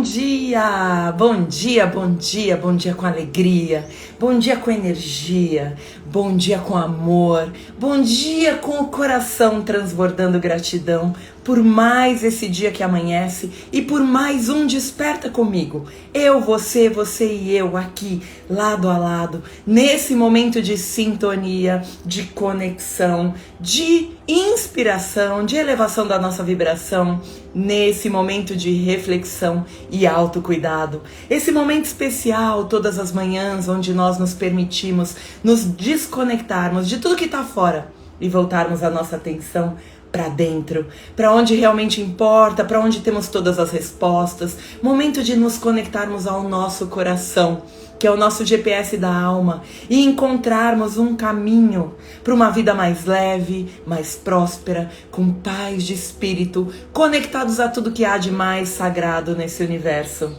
Bom dia, bom dia, bom dia, bom dia com alegria, bom dia com energia, bom dia com amor, bom dia com o coração transbordando gratidão por mais esse dia que amanhece e por mais um Desperta Comigo. Eu, você e eu aqui, lado a lado, nesse momento de sintonia, de conexão, de inspiração, de elevação da nossa vibração, nesse momento de reflexão e autocuidado. Esse momento especial, todas as manhãs, onde nós nos permitimos nos desconectarmos de tudo que está fora e voltarmos a nossa atenção para dentro, para onde realmente importa, para onde temos todas as respostas. Momento de nos conectarmos ao nosso coração, que é o nosso GPS da alma, e encontrarmos um caminho para uma vida mais leve, mais próspera, com paz de espírito, conectados a tudo que há de mais sagrado nesse universo.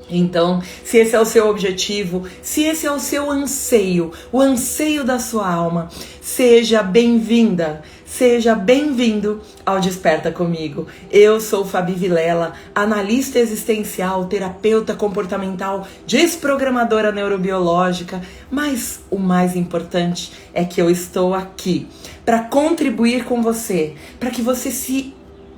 Então, se esse é o seu objetivo, se esse é o seu anseio, o anseio da sua alma, seja bem-vinda, seja bem-vindo ao Desperta Comigo. Eu sou Fabi Vilela, analista existencial, terapeuta comportamental, desprogramadora neurobiológica, mas o mais importante é que eu estou aqui para contribuir com você, para que você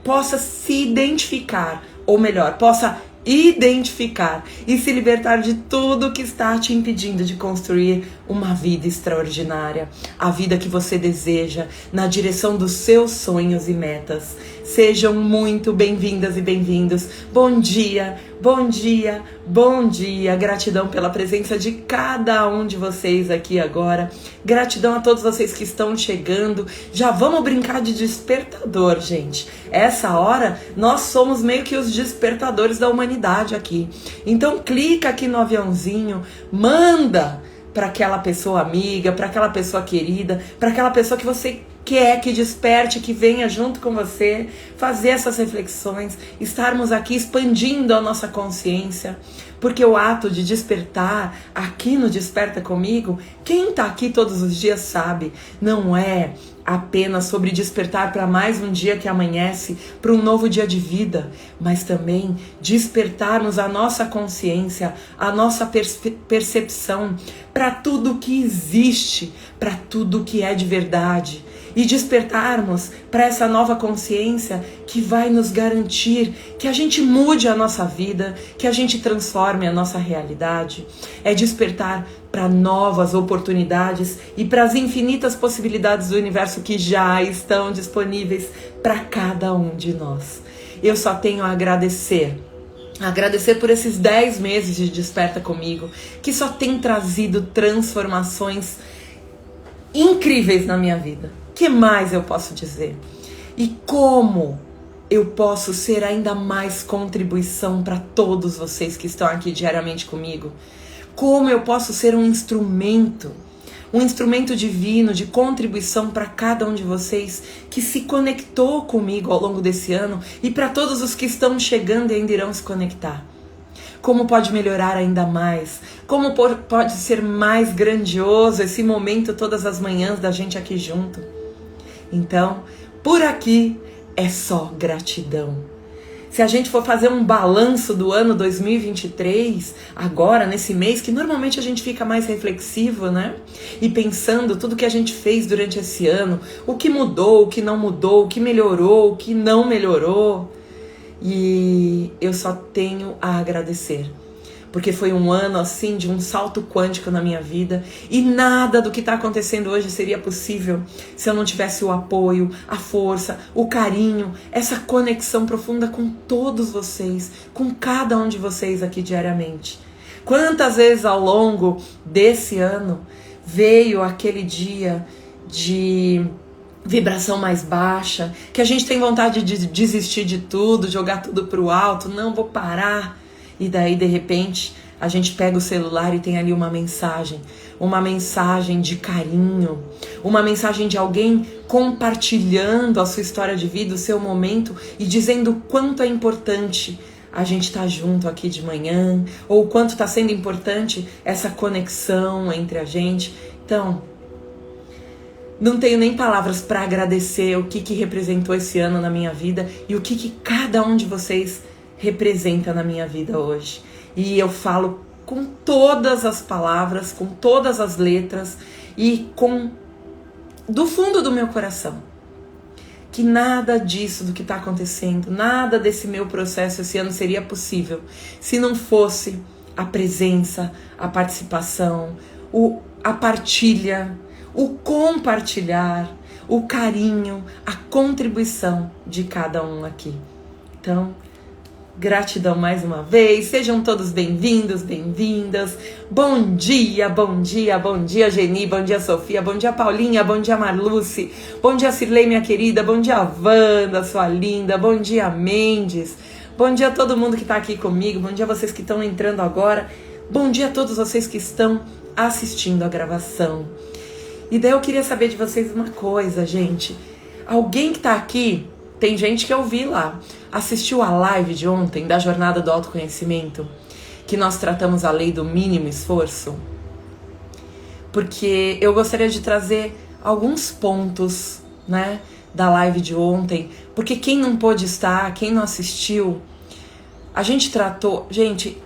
possa se identificar, ou melhor, possa identificar e se libertar de tudo que está te impedindo de construir uma vida extraordinária, a vida que você deseja, na direção dos seus sonhos e metas. Sejam muito bem-vindas e bem-vindos. Bom dia, bom dia, bom dia. Gratidão pela presença de cada um de vocês aqui agora. Gratidão a todos vocês que estão chegando. Já vamos brincar de despertador, gente. Essa hora nós somos meio que os despertadores da humanidade aqui. Então clica aqui no aviãozinho, manda para aquela pessoa amiga, para aquela pessoa querida, para aquela pessoa que você quer que desperte, que venha junto com você, fazer essas reflexões, estarmos aqui expandindo a nossa consciência, porque o ato de despertar aqui no Desperta Comigo, quem está aqui todos os dias sabe, não é apenas sobre despertar para mais um dia que amanhece, para um novo dia de vida, mas também despertarmos a nossa consciência, a nossa percepção para tudo que existe, para tudo que é de verdade. E despertarmos para essa nova consciência que vai nos garantir que a gente mude a nossa vida, que a gente transforme a nossa realidade. É despertar para novas oportunidades e para as infinitas possibilidades do universo que já estão disponíveis para cada um de nós. Eu só tenho a agradecer por esses 10 meses de Desperta Comigo, que só tem trazido transformações incríveis na minha vida. O que mais eu posso dizer? E como eu posso ser ainda mais contribuição para todos vocês que estão aqui diariamente comigo? Como eu posso ser um instrumento divino de contribuição para cada um de vocês que se conectou comigo ao longo desse ano e para todos os que estão chegando e ainda irão se conectar? Como pode melhorar ainda mais? Como pode ser mais grandioso esse momento todas as manhãs da gente aqui junto? Então, por aqui é só gratidão. Se a gente for fazer um balanço do ano 2023, agora, nesse mês, que normalmente a gente fica mais reflexivo, né? E pensando tudo que a gente fez durante esse ano, o que mudou, o que não mudou, o que melhorou, o que não melhorou. E eu só tenho a agradecer, porque foi um ano assim de um salto quântico na minha vida e nada do que está acontecendo hoje seria possível se eu não tivesse o apoio, a força, o carinho, essa conexão profunda com todos vocês, com cada um de vocês aqui diariamente. Quantas vezes ao longo desse ano veio aquele dia de vibração mais baixa, que a gente tem vontade de desistir de tudo, jogar tudo pro alto, não vou parar. E daí, de repente, a gente pega o celular e tem ali uma mensagem de carinho, uma mensagem de alguém compartilhando a sua história de vida, o seu momento e dizendo o quanto é importante a gente estar junto aqui de manhã, ou o quanto está sendo importante essa conexão entre a gente. Então, não tenho nem palavras para agradecer o que representou esse ano na minha vida e o que cada um de vocês representa na minha vida hoje. E eu falo com todas as palavras, com todas as letras e do fundo do meu coração, que nada disso do que está acontecendo, nada desse meu processo esse ano seria possível se não fosse a presença, a participação, a partilha, o compartilhar, o carinho, a contribuição de cada um aqui. Então, gratidão mais uma vez, sejam todos bem-vindos, bem-vindas. Bom dia, bom dia, bom dia, Geni, bom dia, Sofia, bom dia, Paulinha, bom dia, Marluce, bom dia, Cirlei, minha querida, bom dia, Wanda, sua linda, bom dia, Mendes, bom dia a todo mundo que tá aqui comigo, bom dia a vocês que estão entrando agora, bom dia a todos vocês que estão assistindo a gravação. E daí eu queria saber de vocês uma coisa, gente. Alguém que tá aqui, tem gente que eu vi lá, assistiu a live de ontem da Jornada do Autoconhecimento, que nós tratamos a lei do mínimo esforço? Porque eu gostaria de trazer alguns pontos, né, da live de ontem, porque quem não pôde estar, quem não assistiu, a gente tratou... Gente,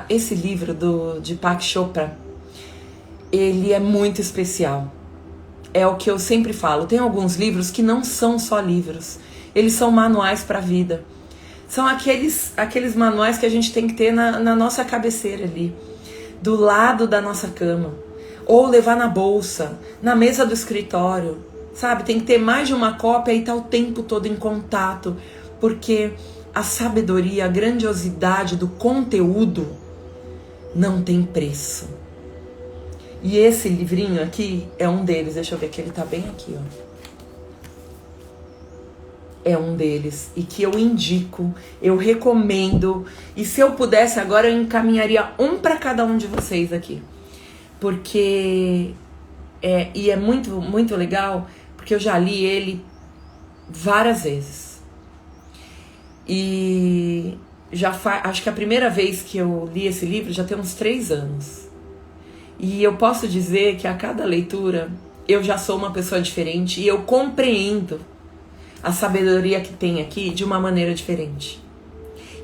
esse livro do Deepak Chopra, ele é muito especial. É o que eu sempre falo, tem alguns livros que não são só livros, eles são manuais para a vida. São aqueles manuais que a gente tem que ter na nossa cabeceira ali, do lado da nossa cama, ou levar na bolsa, na mesa do escritório, sabe? Tem que ter mais de uma cópia e estar o tempo todo em contato, porque a sabedoria, a grandiosidade do conteúdo não tem preço. E esse livrinho aqui é um deles. Deixa eu ver que ele tá bem aqui, ó. É um deles. E que eu indico, eu recomendo. E se eu pudesse agora, eu encaminharia um para cada um de vocês aqui. Porque... E é muito, muito legal, porque eu já li ele várias vezes. E acho que a primeira vez que eu li esse livro já tem uns 3 anos. E eu posso dizer que a cada leitura eu já sou uma pessoa diferente e eu compreendo a sabedoria que tem aqui de uma maneira diferente.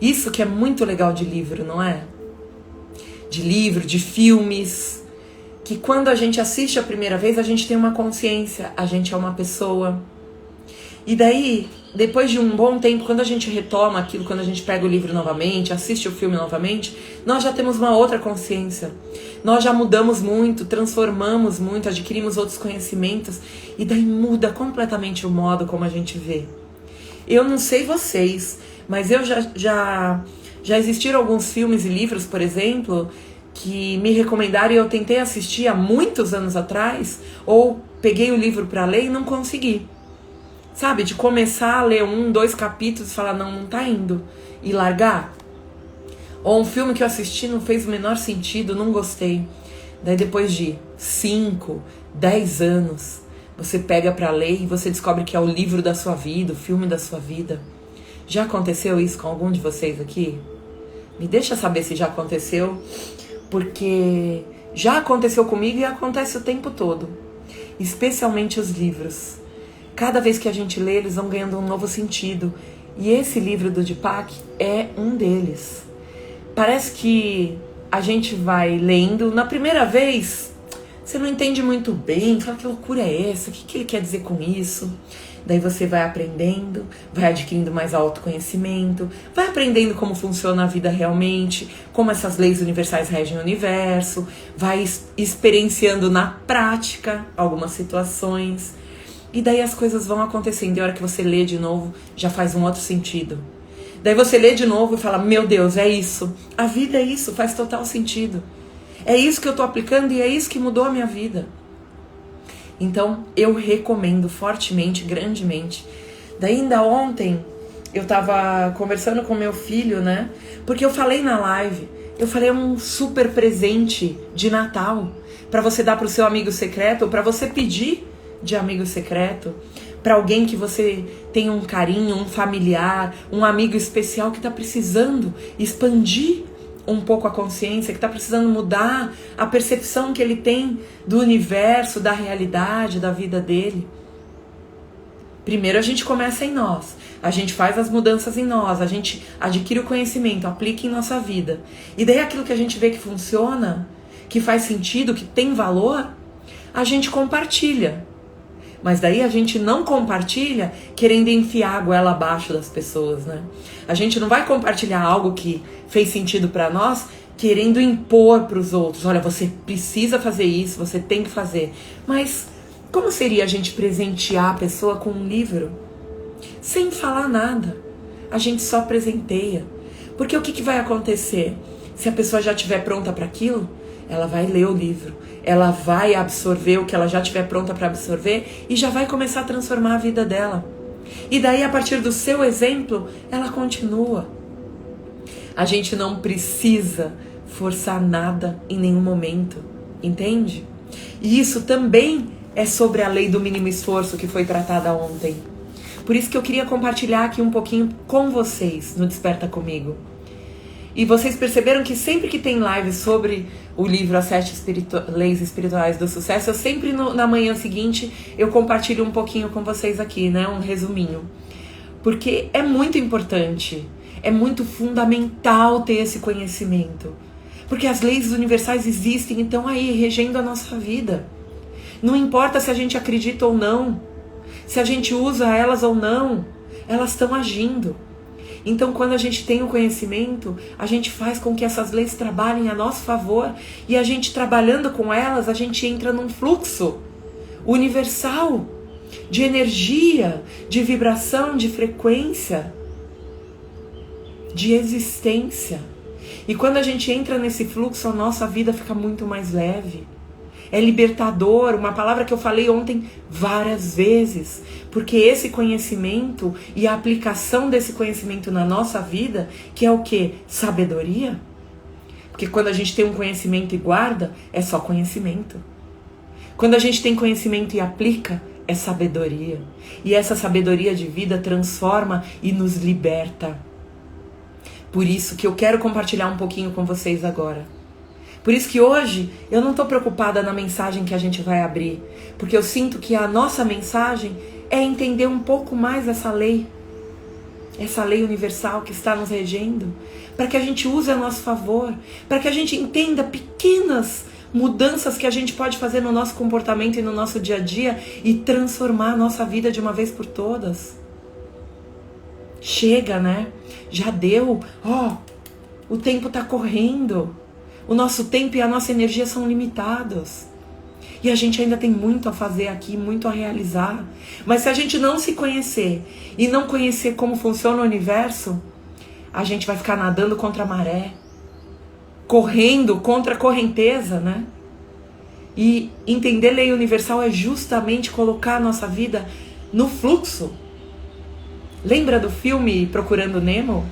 Isso que é muito legal de livro, não é? De livro, de filmes, que quando a gente assiste a primeira vez a gente tem uma consciência, a gente é uma pessoa. E daí, depois de um bom tempo, quando a gente retoma aquilo, quando a gente pega o livro novamente, assiste o filme novamente, nós já temos uma outra consciência. Nós já mudamos muito, transformamos muito, adquirimos outros conhecimentos e daí muda completamente o modo como a gente vê. Eu não sei vocês, mas eu já existiram alguns filmes e livros, por exemplo, que me recomendaram e eu tentei assistir há muitos anos atrás, ou peguei o livro para ler e não consegui. Sabe, de começar a ler 1, 2 capítulos e falar, não tá indo, e largar. Ou um filme que eu assisti não fez o menor sentido, não gostei. Daí depois de 5, 10 anos, você pega pra ler e você descobre que é o livro da sua vida, o filme da sua vida. Já aconteceu isso com algum de vocês aqui? Me deixa saber se já aconteceu, porque já aconteceu comigo e acontece o tempo todo. Especialmente os livros. Cada vez que a gente lê, eles vão ganhando um novo sentido. E esse livro do Deepak é um deles. Parece que a gente vai lendo, na primeira vez, você não entende muito bem, fala, que loucura é essa? O que ele quer dizer com isso? Daí você vai aprendendo, vai adquirindo mais autoconhecimento, vai aprendendo como funciona a vida realmente, como essas leis universais regem o universo, vai experienciando na prática algumas situações. E daí as coisas vão acontecendo, e a hora que você lê de novo, já faz um outro sentido. Daí você lê de novo e fala, meu Deus, é isso. A vida é isso, faz total sentido. É isso que eu tô aplicando e é isso que mudou a minha vida. Então, eu recomendo fortemente, grandemente. Daí ainda ontem, eu tava conversando com meu filho, né? Porque eu falei na live, eu falei um super presente de Natal para você dar pro seu amigo secreto, ou para você pedir de amigo secreto, para alguém que você tem um carinho, um familiar, um amigo especial que está precisando expandir um pouco a consciência, que está precisando mudar a percepção que ele tem do universo, da realidade, da vida dele. Primeiro a gente começa em nós, a gente faz as mudanças em nós, a gente adquire o conhecimento, aplica em nossa vida. E daí aquilo que a gente vê que funciona, que faz sentido, que tem valor, a gente compartilha. Mas daí a gente não compartilha querendo enfiar a goela abaixo das pessoas, né? A gente não vai compartilhar algo que fez sentido para nós querendo impor para os outros. Olha, você precisa fazer isso, você tem que fazer. Mas como seria a gente presentear a pessoa com um livro? Sem falar nada. A gente só presenteia. Porque o que vai acontecer? Se a pessoa já estiver pronta para aquilo, ela vai ler o livro. Ela vai absorver o que ela já estiver pronta para absorver e já vai começar a transformar a vida dela. E daí, a partir do seu exemplo, ela continua. A gente não precisa forçar nada em nenhum momento, entende? E isso também é sobre a lei do mínimo esforço que foi tratada ontem. Por isso que eu queria compartilhar aqui um pouquinho com vocês no Desperta Comigo. E vocês perceberam que sempre que tem live sobre o livro As 7 Leis Espirituais do Sucesso, eu sempre na manhã seguinte eu compartilho um pouquinho com vocês aqui, né? Um resuminho. Porque é muito importante, é muito fundamental ter esse conhecimento. Porque as leis universais existem e estão aí regendo a nossa vida. Não importa se a gente acredita ou não, se a gente usa elas ou não, elas estão agindo. Então, quando a gente tem o conhecimento, a gente faz com que essas leis trabalhem a nosso favor. E a gente trabalhando com elas, a gente entra num fluxo universal de energia, de vibração, de frequência, de existência. E quando a gente entra nesse fluxo, a nossa vida fica muito mais leve. É libertador, uma palavra que eu falei ontem várias vezes, porque esse conhecimento e a aplicação desse conhecimento na nossa vida, que é o quê? Sabedoria. Porque quando a gente tem um conhecimento e guarda, é só conhecimento. Quando a gente tem conhecimento e aplica, é sabedoria. E essa sabedoria de vida transforma e nos liberta. Por isso que eu quero compartilhar um pouquinho com vocês agora. Por isso que hoje eu não estou preocupada na mensagem que a gente vai abrir, porque eu sinto que a nossa mensagem é entender um pouco mais essa lei universal que está nos regendo, para que a gente use a nosso favor, para que a gente entenda pequenas mudanças que a gente pode fazer no nosso comportamento e no nosso dia a dia e transformar a nossa vida de uma vez por todas. Chega, né? Já deu. O tempo está correndo. O nosso tempo e a nossa energia são limitados. E a gente ainda tem muito a fazer aqui, muito a realizar. Mas se a gente não se conhecer e não conhecer como funciona o universo, a gente vai ficar nadando contra a maré, correndo contra a correnteza, né? E entender lei universal é justamente colocar a nossa vida no fluxo. Lembra do filme Procurando Nemo?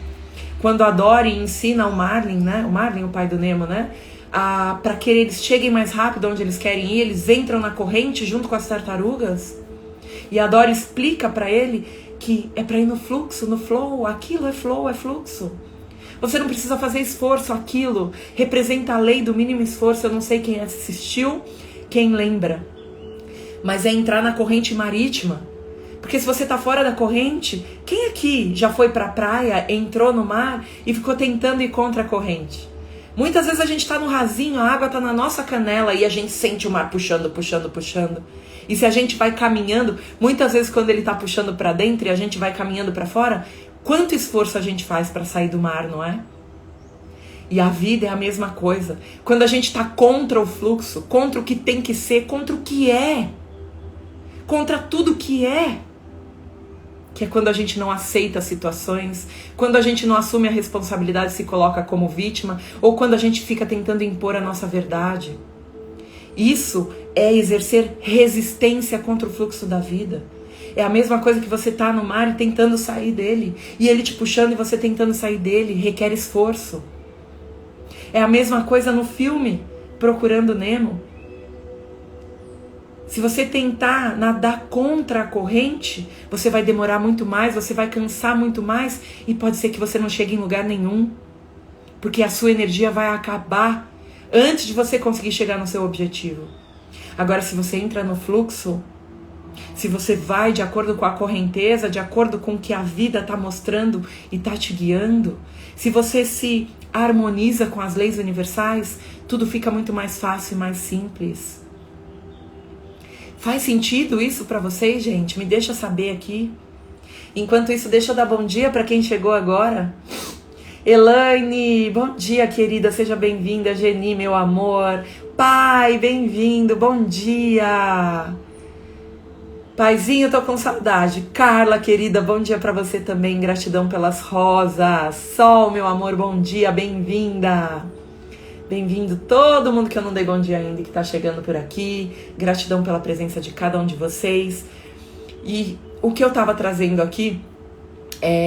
Quando a Dory ensina o Marlin, né? O Marlin, o pai do Nemo, né? Para que eles cheguem mais rápido onde eles querem ir, eles entram na corrente junto com as tartarugas. E a Dory explica para ele que é para ir no fluxo, no flow. Aquilo é flow, é fluxo. Você não precisa fazer esforço, aquilo representa a lei do mínimo esforço. Eu não sei quem assistiu, quem lembra. Mas é entrar na corrente marítima. Porque se você tá fora da corrente, quem aqui já foi pra praia, entrou no mar e ficou tentando ir contra a corrente? Muitas vezes a gente tá no rasinho, a água tá na nossa canela e a gente sente o mar puxando, puxando, puxando. E se a gente vai caminhando, muitas vezes quando ele tá puxando pra dentro e a gente vai caminhando pra fora, quanto esforço a gente faz pra sair do mar, não é? E a vida é a mesma coisa. Quando a gente tá contra o fluxo, contra o que tem que ser, contra o que é, contra tudo que é quando a gente não aceita as situações, quando a gente não assume a responsabilidade e se coloca como vítima, ou quando a gente fica tentando impor a nossa verdade. Isso é exercer resistência contra o fluxo da vida. É a mesma coisa que você tá no mar e tentando sair dele, e ele te puxando e você tentando sair dele, requer esforço. É a mesma coisa no filme Procurando Nemo. Se você tentar nadar contra a corrente, você vai demorar muito mais, você vai cansar muito mais e pode ser que você não chegue em lugar nenhum. Porque a sua energia vai acabar antes de você conseguir chegar no seu objetivo. Agora, se você entra no fluxo, se você vai de acordo com a correnteza, de acordo com o que a vida está mostrando e está te guiando, se você se harmoniza com as leis universais, tudo fica muito mais fácil e mais simples. Faz sentido isso para vocês, gente? Me deixa saber aqui. Enquanto isso, deixa eu dar bom dia para quem chegou agora. Elaine, bom dia, querida, seja bem-vinda. Geni, meu amor. Pai, bem-vindo, bom dia. Paizinho, tô com saudade. Carla, querida, bom dia pra você também. Gratidão pelas rosas. Sol, meu amor, bom dia, bem-vinda. Bem-vindo todo mundo que eu não dei bom dia ainda e que tá chegando por aqui. Gratidão pela presença de cada um de vocês. E o que eu tava trazendo aqui,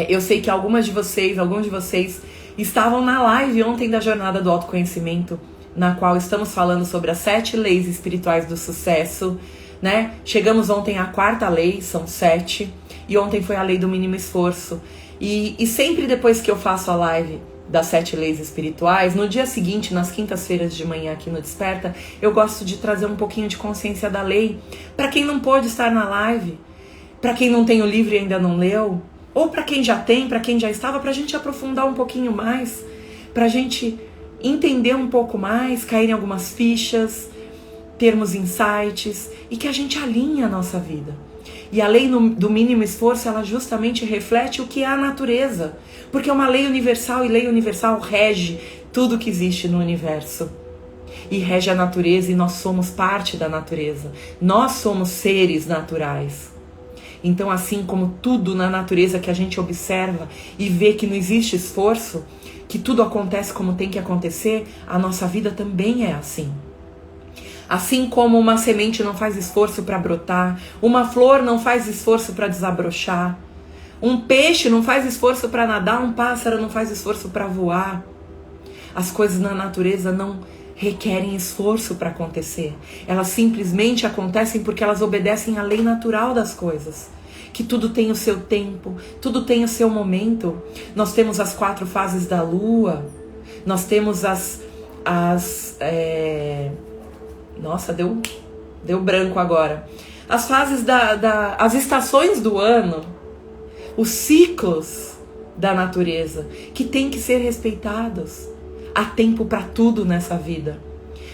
eu sei que alguns de vocês estavam na live ontem da Jornada do Autoconhecimento, na qual estamos falando sobre as 7 leis espirituais do sucesso, né? Chegamos ontem à 4ª lei, são 7, e ontem foi a lei do mínimo esforço. E sempre depois que eu faço a live das 7 leis espirituais, no dia seguinte, nas quintas-feiras de manhã aqui no Desperta, eu gosto de trazer um pouquinho de consciência da lei, para quem não pôde estar na live, para quem não tem o livro e ainda não leu, ou para quem já tem, para quem já estava, para a gente aprofundar um pouquinho mais, para a gente entender um pouco mais, cair em algumas fichas, termos insights e que a gente alinhe a nossa vida. E a lei do mínimo esforço, ela justamente reflete o que é a natureza, porque é uma lei universal e lei universal rege tudo que existe no universo. E rege a natureza e nós somos parte da natureza. Nós somos seres naturais. Então, assim como tudo na natureza que a gente observa e vê que não existe esforço, que tudo acontece como tem que acontecer, a nossa vida também é assim. Assim como uma semente não faz esforço para brotar, uma flor não faz esforço para desabrochar, um peixe não faz esforço para nadar, um pássaro não faz esforço para voar. As coisas na natureza não requerem esforço para acontecer. Elas simplesmente acontecem porque elas obedecem à lei natural das coisas. Que tudo tem o seu tempo, tudo tem o seu momento. Nós temos as 4 fases da lua, nós temos Nossa, deu branco agora. As fases as estações do ano, os ciclos da natureza, que tem que ser respeitados. Há tempo para tudo nessa vida.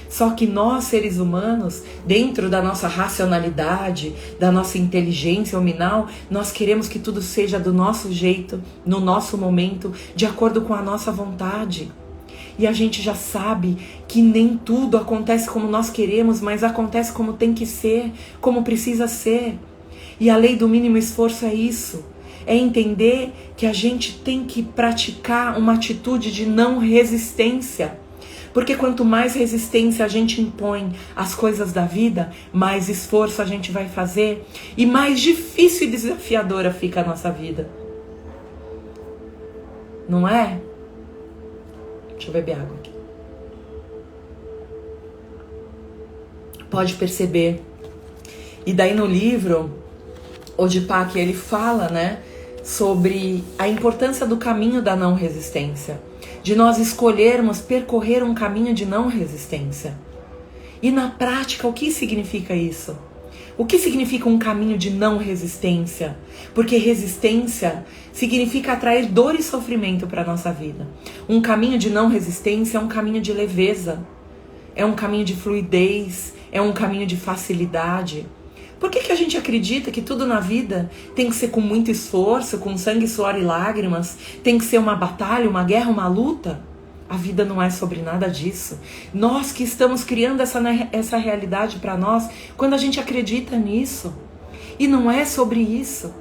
Só que nós, seres humanos, dentro da nossa racionalidade, da nossa inteligência hominal, nós queremos que tudo seja do nosso jeito, no nosso momento, de acordo com a nossa vontade. E a gente já sabe que nem tudo acontece como nós queremos, mas acontece como tem que ser, como precisa ser. E a lei do mínimo esforço é isso. É entender que a gente tem que praticar uma atitude de não resistência. Porque quanto mais resistência a gente impõe às coisas da vida, mais esforço a gente vai fazer e mais difícil e desafiadora fica a nossa vida. Não é? Deixa eu beber água aqui. Pode perceber. E daí no livro, Odipak, ele fala, né, sobre a importância do caminho da não resistência. De nós escolhermos percorrer um caminho de não resistência. E na prática, o que significa isso? O que significa um caminho de não resistência? Porque resistência significa atrair dor e sofrimento para a nossa vida. Um caminho de não resistência é um caminho de leveza, é um caminho de fluidez, é um caminho de facilidade. Por que a gente acredita que tudo na vida tem que ser com muito esforço, com sangue, suor e lágrimas? Tem que ser uma batalha, uma guerra, uma luta? A vida não é sobre nada disso. Nós que estamos criando essa realidade para nós quando a gente acredita nisso. E não é sobre isso.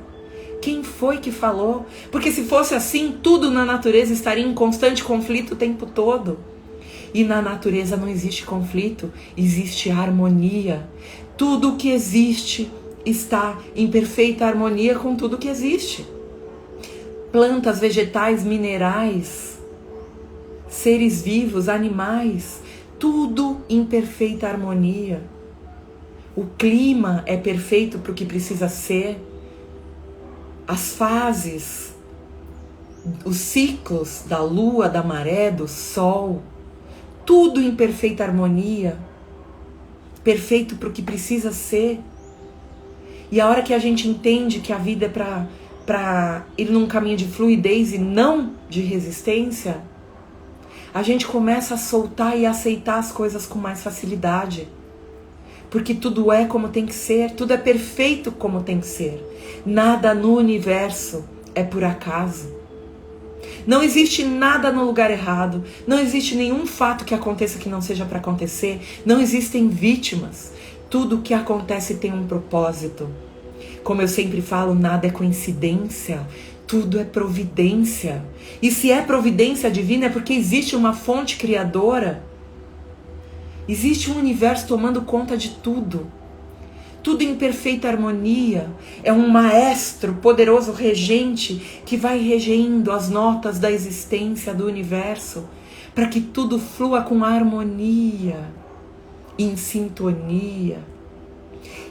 Quem foi que falou? Porque se fosse assim, tudo na natureza estaria em constante conflito o tempo todo. E na natureza não existe conflito, existe harmonia. Tudo o que existe está em perfeita harmonia com tudo que existe. Plantas, vegetais, minerais, seres vivos, animais, tudo em perfeita harmonia. O clima é perfeito para o que precisa ser. As fases, os ciclos da lua, da maré, do sol, tudo em perfeita harmonia. Perfeito para o que precisa ser. E a hora que a gente entende que a vida é para ir num caminho de fluidez e não de resistência, a gente começa a soltar e aceitar as coisas com mais facilidade. Porque tudo é como tem que ser, tudo é perfeito como tem que ser. Nada no universo é por acaso. Não existe nada no lugar errado, não existe nenhum fato que aconteça que não seja para acontecer, não existem vítimas. Tudo que acontece tem um propósito. Como eu sempre falo, nada é coincidência, tudo é providência. E se é providência divina é porque existe uma fonte criadora. Existe um universo tomando conta de tudo. Tudo em perfeita harmonia. É um maestro poderoso regente que vai regendo as notas da existência do universo para que tudo flua com harmonia, em sintonia.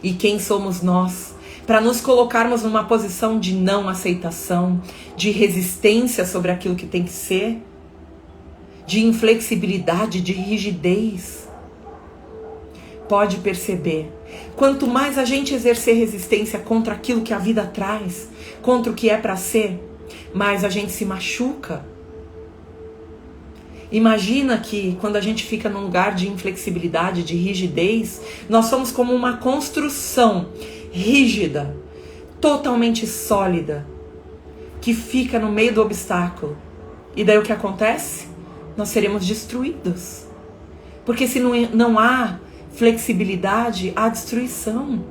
E quem somos nós para nos colocarmos numa posição de não aceitação, de resistência sobre aquilo que tem que ser, de inflexibilidade, de rigidez? Pode perceber, quanto mais a gente exercer resistência contra aquilo que a vida traz, contra o que é para ser, mais a gente se machuca. Imagina que quando a gente fica num lugar de inflexibilidade, de rigidez, nós somos como uma construção rígida, totalmente sólida, que fica no meio do obstáculo. E daí o que acontece? Nós seremos destruídos. Porque se não há flexibilidade, há destruição.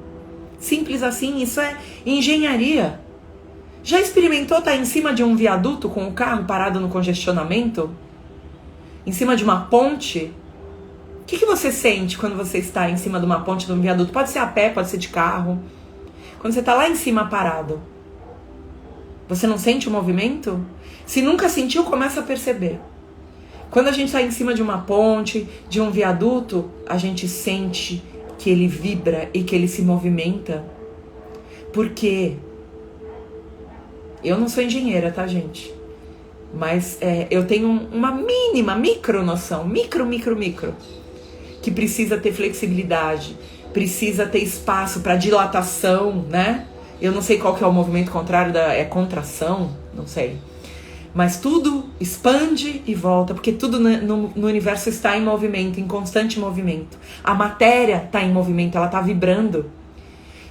Simples assim, isso é engenharia. Já experimentou estar em cima de um viaduto com o carro parado no congestionamento? Em cima de uma ponte? O que você sente quando você está em cima de uma ponte, de um viaduto? Pode ser a pé, pode ser de carro. Quando você está lá em cima parado, você não sente o movimento? Se nunca sentiu, começa a perceber. Quando a gente está em cima de uma ponte, de um viaduto, a gente sente que ele vibra e que ele se movimenta. Por quê? Eu não sou engenheira, tá, gente? Mas eu tenho uma mínima, micro noção, micro, que precisa ter flexibilidade, precisa ter espaço para dilatação, né? Eu não sei qual que é o movimento contrário é contração, não sei. Mas tudo expande e volta, porque tudo no universo está em movimento, em constante movimento. A matéria está em movimento, ela está vibrando.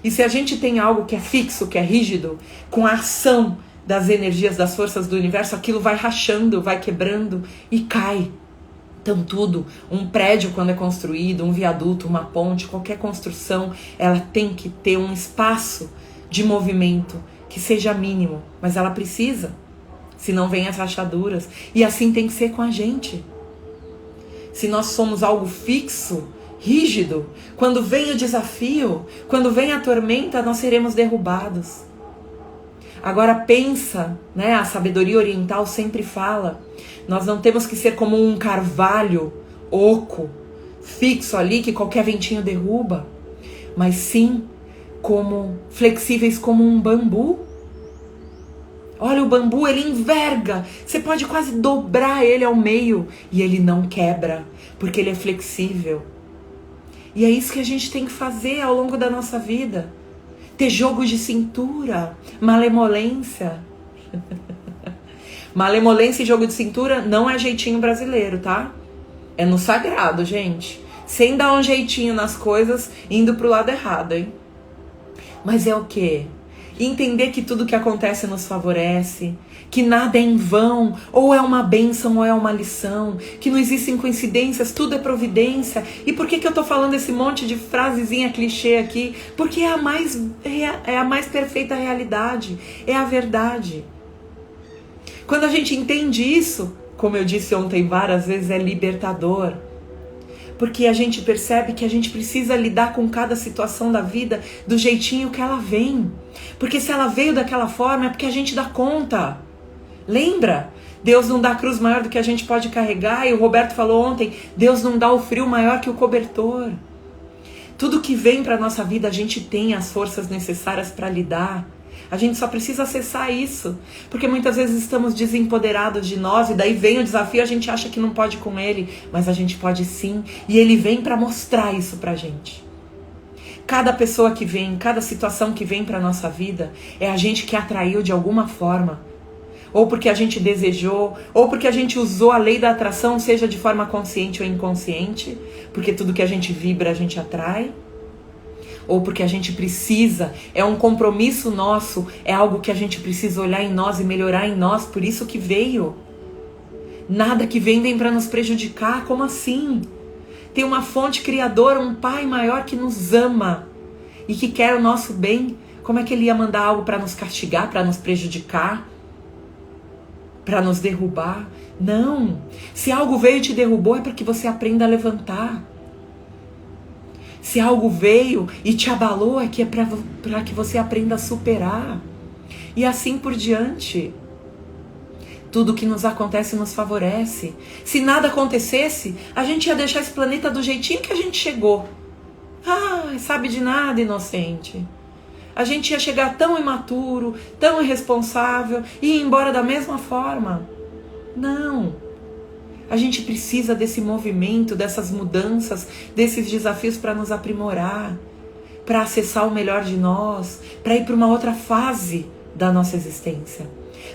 E se a gente tem algo que é fixo, que é rígido, com a ação das energias, das forças do universo, aquilo vai rachando, vai quebrando e cai. Então tudo, um prédio quando é construído, um viaduto, uma ponte, qualquer construção, ela tem que ter um espaço de movimento que seja mínimo, mas ela precisa. Senão vem as rachaduras. E assim tem que ser com a gente. Se nós somos algo fixo, rígido, quando vem o desafio, quando vem a tormenta, nós seremos derrubados. Agora pensa, né? A sabedoria oriental sempre fala, nós não temos que ser como um carvalho oco, fixo ali, que qualquer ventinho derruba, mas sim como flexíveis como um bambu. Olha, o bambu, ele enverga. Você pode quase dobrar ele ao meio e ele não quebra, porque ele é flexível. E é isso que a gente tem que fazer ao longo da nossa vida. Ter jogo de cintura, malemolência. Malemolência e jogo de cintura não é jeitinho brasileiro, tá? É no sagrado, gente. Sem dar um jeitinho nas coisas, indo pro lado errado, hein? Mas é o quê? Entender que tudo que acontece nos favorece, que nada é em vão, ou é uma bênção ou é uma lição, que não existem coincidências, tudo é providência. E por que eu tô falando esse monte de frasezinha clichê aqui? Porque é a mais perfeita realidade, é a verdade. Quando a gente entende isso, como eu disse ontem várias vezes, é libertador. Porque a gente percebe que a gente precisa lidar com cada situação da vida do jeitinho que ela vem. Porque se ela veio daquela forma é porque a gente dá conta. Lembra? Deus não dá cruz maior do que a gente pode carregar. E o Roberto falou ontem, Deus não dá o frio maior que o cobertor. Tudo que vem para a nossa vida a gente tem as forças necessárias para lidar. A gente só precisa acessar isso, porque muitas vezes estamos desempoderados de nós e daí vem o desafio, a gente acha que não pode com ele, mas a gente pode sim, e ele vem para mostrar isso pra gente. Cada pessoa que vem, cada situação que vem para nossa vida, é a gente que atraiu de alguma forma. Ou porque a gente desejou, ou porque a gente usou a lei da atração, seja de forma consciente ou inconsciente, porque tudo que a gente vibra a gente atrai. Ou porque a gente precisa, é um compromisso nosso, é algo que a gente precisa olhar em nós e melhorar em nós, por isso que veio. Nada que vem para nos prejudicar, como assim? Tem uma fonte criadora, um pai maior que nos ama e que quer o nosso bem. Como é que ele ia mandar algo para nos castigar, para nos prejudicar, para nos derrubar? Não. Se algo veio e te derrubou, é para que você aprenda a levantar. Se algo veio e te abalou, é para que você aprenda a superar. E assim por diante. Tudo que nos acontece nos favorece. Se nada acontecesse, a gente ia deixar esse planeta do jeitinho que a gente chegou. Sabe de nada, inocente. A gente ia chegar tão imaturo, tão irresponsável e ir embora da mesma forma. Não. A gente precisa desse movimento, dessas mudanças, desses desafios para nos aprimorar, para acessar o melhor de nós, para ir para uma outra fase da nossa existência.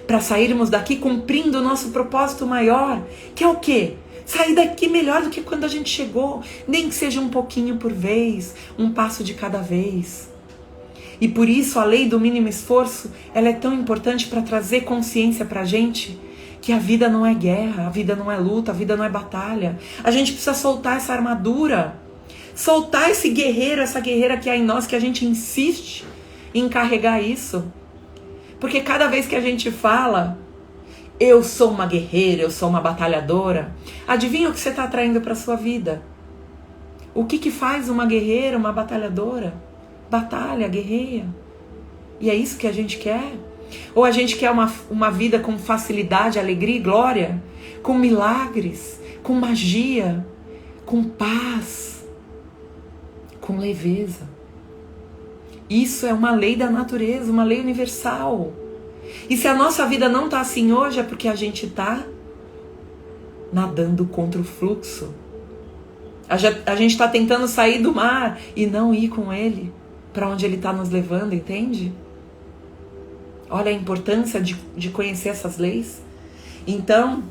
Para sairmos daqui cumprindo o nosso propósito maior, que é o quê? Sair daqui melhor do que quando a gente chegou, nem que seja um pouquinho por vez, um passo de cada vez. E por isso a lei do mínimo esforço, ela é tão importante para trazer consciência para a gente que a vida não é guerra, a vida não é luta, a vida não é batalha. A gente precisa soltar essa armadura, soltar esse guerreiro, essa guerreira que há em nós, que a gente insiste em carregar isso. Porque cada vez que a gente fala, eu sou uma guerreira, eu sou uma batalhadora, adivinha o que você está atraindo para a sua vida? O que faz uma guerreira, uma batalhadora? Batalha, guerreia. E é isso que a gente quer? Ou a gente quer uma vida com facilidade, alegria e glória? Com milagres, com magia, com paz, com leveza. Isso é uma lei da natureza, uma lei universal. E se a nossa vida não está assim hoje, é porque a gente está nadando contra o fluxo. A gente está tentando sair do mar e não ir com ele para onde ele está nos levando, entende? Olha a importância de conhecer essas leis. Então,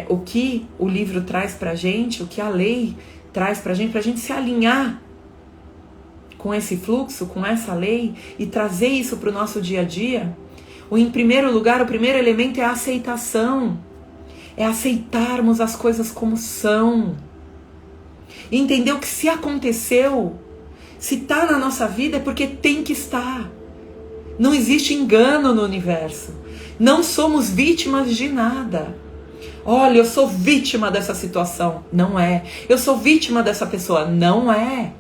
o que o livro traz para a gente, o que a lei traz para a gente se alinhar com esse fluxo, com essa lei e trazer isso para o nosso dia a dia. Em primeiro lugar, o primeiro elemento é a aceitação. É aceitarmos as coisas como são. E entender que se aconteceu, se está na nossa vida é porque tem que estar. Não existe engano no universo. Não somos vítimas de nada. Olha, eu sou vítima dessa situação. Não é. Eu sou vítima dessa pessoa. Não é.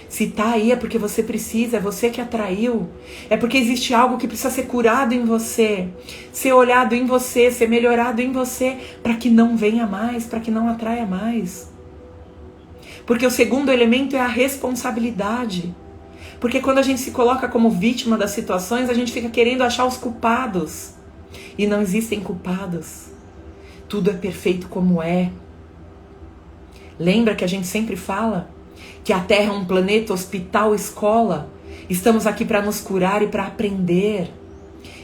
Se tá aí é porque você precisa, é você que atraiu. É porque existe algo que precisa ser curado em você, ser olhado em você, ser melhorado em você, para que não venha mais, para que não atraia mais. Porque o segundo elemento é a responsabilidade. Porque quando a gente se coloca como vítima das situações, a gente fica querendo achar os culpados. E não existem culpados. Tudo é perfeito como é. Lembra que a gente sempre fala que a Terra é um planeta, hospital, escola. Estamos aqui para nos curar e para aprender.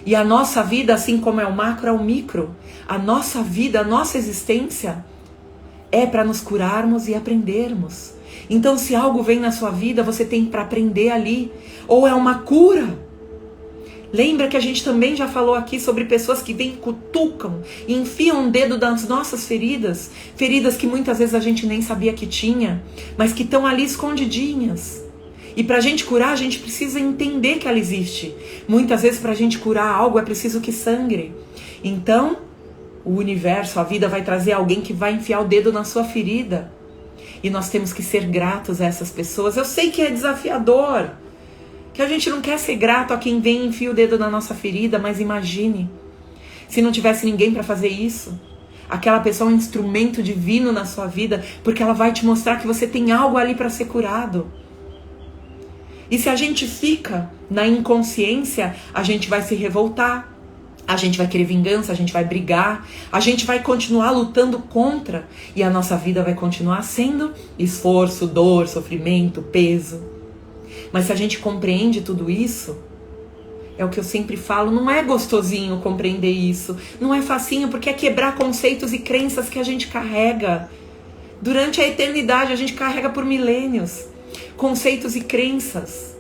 E a nossa vida, assim como é o macro, é o micro. A nossa vida, a nossa existência é para nos curarmos e aprendermos. Então, se algo vem na sua vida, você tem para aprender ali. Ou é uma cura. Lembra que a gente também já falou aqui sobre pessoas que vêm, cutucam e enfiam um dedo nas nossas feridas. Feridas que muitas vezes a gente nem sabia que tinha, mas que estão ali escondidinhas. E para a gente curar, a gente precisa entender que ela existe. Muitas vezes para a gente curar algo é preciso que sangre. Então, o universo, a vida vai trazer alguém que vai enfiar o dedo na sua ferida. E nós temos que ser gratos a essas pessoas. Eu sei que é desafiador. Que a gente não quer ser grato a quem vem e enfia o dedo na nossa ferida, mas imagine, se não tivesse ninguém para fazer isso, aquela pessoa é um instrumento divino na sua vida, porque ela vai te mostrar que você tem algo ali para ser curado. E se a gente fica na inconsciência, a gente vai se revoltar, a gente vai querer vingança, a gente vai brigar, a gente vai continuar lutando contra, e a nossa vida vai continuar sendo esforço, dor, sofrimento, peso. Mas se a gente compreende tudo isso, é o que eu sempre falo, não é gostosinho compreender isso. Não é facinho, porque é quebrar conceitos e crenças que a gente carrega. Durante a eternidade, a gente carrega por milênios. Conceitos e crenças.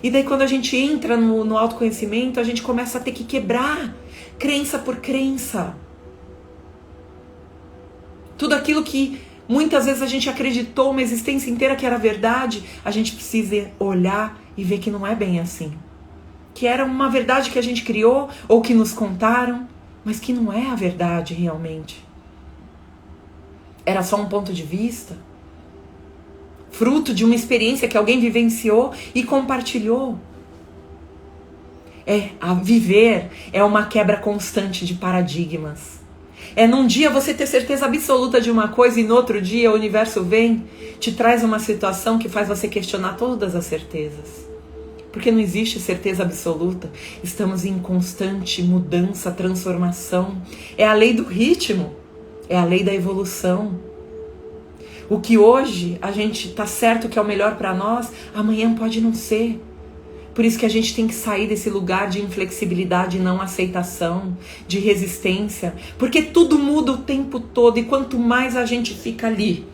E daí quando a gente entra no autoconhecimento, a gente começa a ter que quebrar crença por crença. Tudo aquilo que muitas vezes a gente acreditou uma existência inteira que era verdade, a gente precisa olhar e ver que não é bem assim. Que era uma verdade que a gente criou ou que nos contaram, mas que não é a verdade realmente. Era só um ponto de vista, fruto de uma experiência que alguém vivenciou e compartilhou. A viver é uma quebra constante de paradigmas. É num dia você ter certeza absoluta de uma coisa e no outro dia o universo vem, te traz uma situação que faz você questionar todas as certezas. Porque não existe certeza absoluta. Estamos em constante mudança, transformação. É a lei do ritmo. É a lei da evolução. O que hoje a gente tá certo que é o melhor para nós, amanhã pode não ser. Por isso que a gente tem que sair desse lugar de inflexibilidade e não aceitação, de resistência. Porque tudo muda o tempo todo e quanto mais a gente fica ali,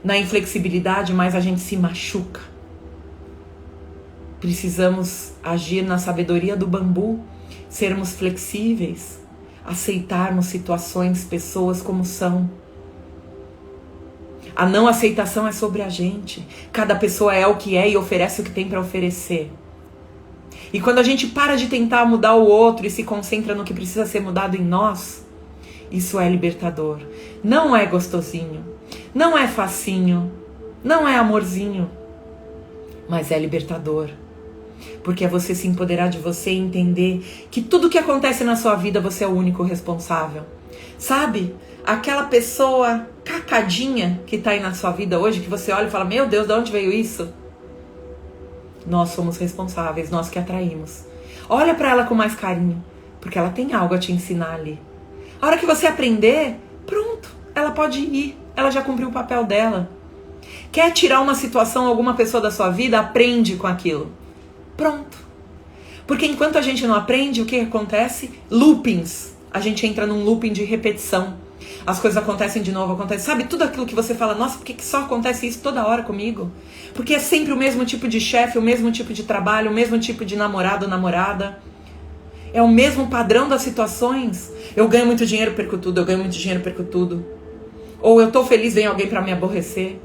na inflexibilidade, mais a gente se machuca. Precisamos agir na sabedoria do bambu, sermos flexíveis, aceitarmos situações, pessoas como são. A não aceitação é sobre a gente. Cada pessoa é o que é e oferece o que tem para oferecer. E quando a gente para de tentar mudar o outro e se concentra no que precisa ser mudado em nós, isso é libertador. Não é gostosinho, não é facinho, não é amorzinho, mas é libertador. Porque é você se empoderar de você e entender que tudo que acontece na sua vida você é o único responsável. Sabe? Aquela pessoa cacadinha que tá aí na sua vida hoje, que você olha e fala, meu Deus, de onde veio isso? Nós somos responsáveis, nós que atraímos. Olha pra ela com mais carinho, porque ela tem algo a te ensinar ali. A hora que você aprender, pronto, ela pode ir, ela já cumpriu o papel dela. Quer tirar uma situação, alguma pessoa da sua vida, aprende com aquilo. Pronto. Porque enquanto a gente não aprende, o que acontece? Loopings. A gente entra num looping de repetição. As coisas acontecem de novo, acontecem. Sabe tudo aquilo que você fala, nossa, por que só acontece isso toda hora comigo? Porque é sempre o mesmo tipo de chefe, o mesmo tipo de trabalho, o mesmo tipo de namorado ou namorada. É o mesmo padrão das situações. Eu ganho muito dinheiro, perco tudo. Eu ganho muito dinheiro, perco tudo. Ou eu tô feliz, vem alguém pra me aborrecer.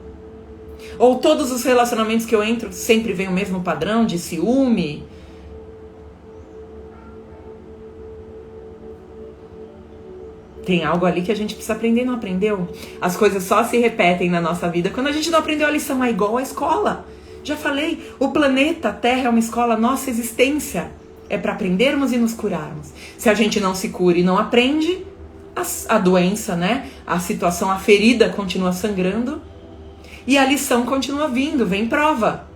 Ou todos os relacionamentos que eu entro sempre vem o mesmo padrão de ciúme. Tem algo ali que a gente precisa aprender e não aprendeu. As coisas só se repetem na nossa vida quando a gente não aprendeu a lição. É igual a escola. Já falei, o planeta Terra é uma escola, nossa existência é para aprendermos e nos curarmos. Se a gente não se cura e não aprende, a doença, né? A situação, a ferida continua sangrando e a lição continua vindo, vem prova.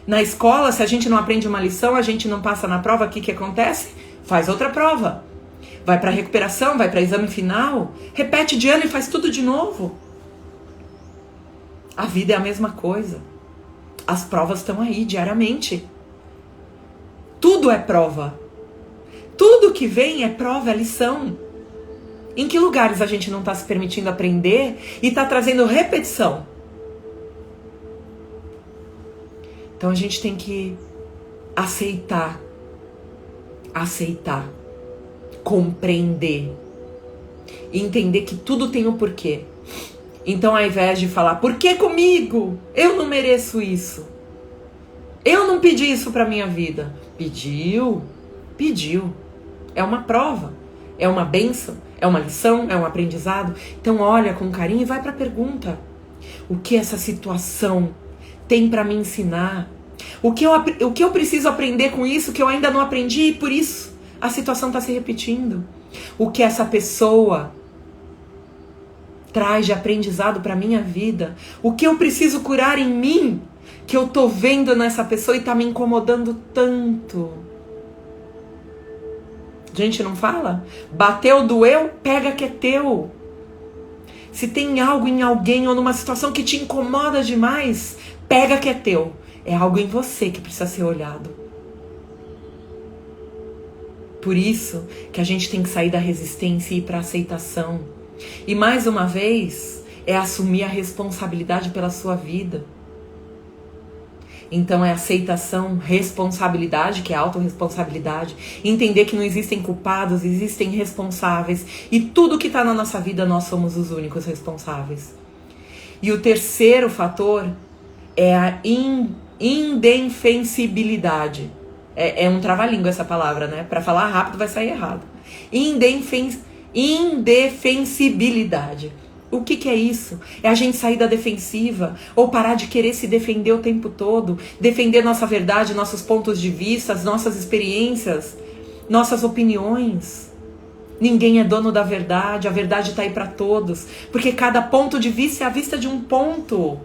Na escola, se a gente não aprende uma lição, a gente não passa na prova, o que acontece? Faz outra prova. Vai para recuperação, vai para exame final, repete de ano e faz tudo de novo. A vida é a mesma coisa. As provas estão aí diariamente. Tudo é prova. Tudo que vem é prova, é lição. Em que lugares a gente não está se permitindo aprender e está trazendo repetição? Então a gente tem que aceitar, compreender, entender que tudo tem um porquê. Então, ao invés de falar, por que comigo? Eu não mereço isso. Eu não pedi isso pra minha vida. Pediu. É uma prova, é uma bênção, é uma lição, é um aprendizado. Então olha com carinho e vai pra pergunta. O que essa situação tem pra me ensinar? O que eu preciso aprender com isso que eu ainda não aprendi e por isso a situação está se repetindo? O que essa pessoa traz de aprendizado para minha vida? O que eu preciso curar em mim que eu tô vendo nessa pessoa e tá me incomodando tanto? Gente, não fala? Bateu, doeu, pega que é teu. Se tem algo em alguém ou numa situação que te incomoda demais, pega que é teu. É algo em você que precisa ser olhado. Por isso que a gente tem que sair da resistência e ir para a aceitação. E mais uma vez, é assumir a responsabilidade pela sua vida. Então é aceitação, responsabilidade, que é autorresponsabilidade. Entender que não existem culpados, existem responsáveis. E tudo que está na nossa vida, nós somos os únicos responsáveis. E o terceiro fator é a indefensibilidade. É um trava-língua essa palavra, né? Para falar rápido vai sair errado. Indefensibilidade. O que é isso? É a gente sair da defensiva ou parar de querer se defender o tempo todo, defender nossa verdade, nossos pontos de vista, nossas experiências, nossas opiniões. Ninguém é dono da verdade, a verdade está aí para todos, porque cada ponto de vista é a vista de um ponto.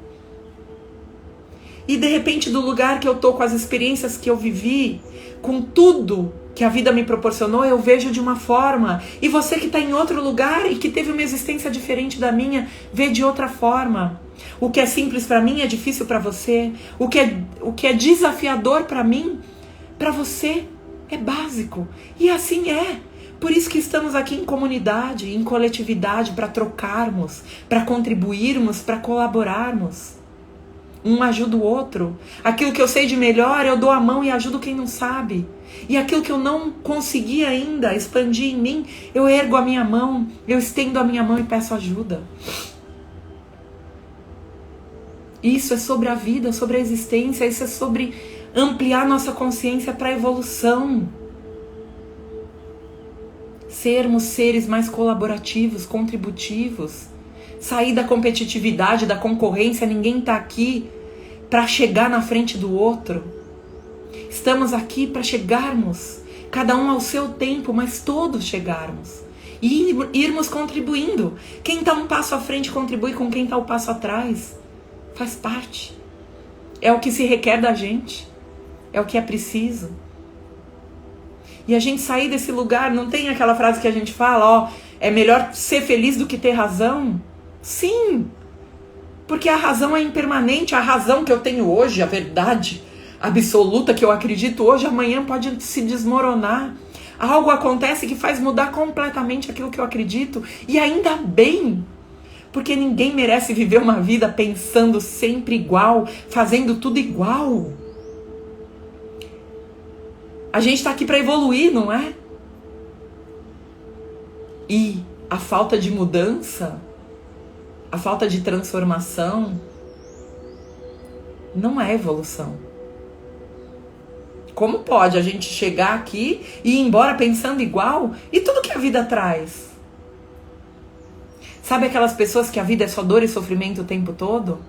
E de repente, do lugar que eu tô, com as experiências que eu vivi, com tudo que a vida me proporcionou, eu vejo de uma forma. E você que está em outro lugar e que teve uma existência diferente da minha, vê de outra forma. O que é simples para mim é difícil para você. O que é desafiador para mim, para você é básico. E assim é. Por isso que estamos aqui em comunidade, em coletividade, para trocarmos, para contribuirmos, para colaborarmos. Um ajuda o outro. Aquilo que eu sei de melhor, eu dou a mão e ajudo quem não sabe. E aquilo que eu não consegui ainda expandir em mim, eu ergo a minha mão, eu estendo a minha mão e peço ajuda. Isso é sobre a vida, sobre a existência, isso é sobre ampliar nossa consciência para a evolução. Sermos seres mais colaborativos, contributivos. Sair da competitividade, da concorrência. Ninguém está aqui para chegar na frente do outro. Estamos aqui para chegarmos, cada um ao seu tempo, mas todos chegarmos. E irmos contribuindo. Quem está um passo à frente contribui com quem está um passo atrás. Faz parte. É o que se requer da gente. É o que é preciso. E a gente sair desse lugar, não tem aquela frase que a gente fala, é melhor ser feliz do que ter razão? Sim, porque a razão é impermanente, a razão que eu tenho hoje, a verdade absoluta que eu acredito hoje, amanhã pode se desmoronar. Algo acontece que faz mudar completamente aquilo que eu acredito, e ainda bem, porque ninguém merece viver uma vida pensando sempre igual, fazendo tudo igual. A gente está aqui para evoluir, não é? E a falta de mudança, a falta de transformação, não é evolução. Como pode a gente chegar aqui e ir embora pensando igual? E tudo que a vida traz? Sabe aquelas pessoas que a vida é só dor e sofrimento o tempo todo?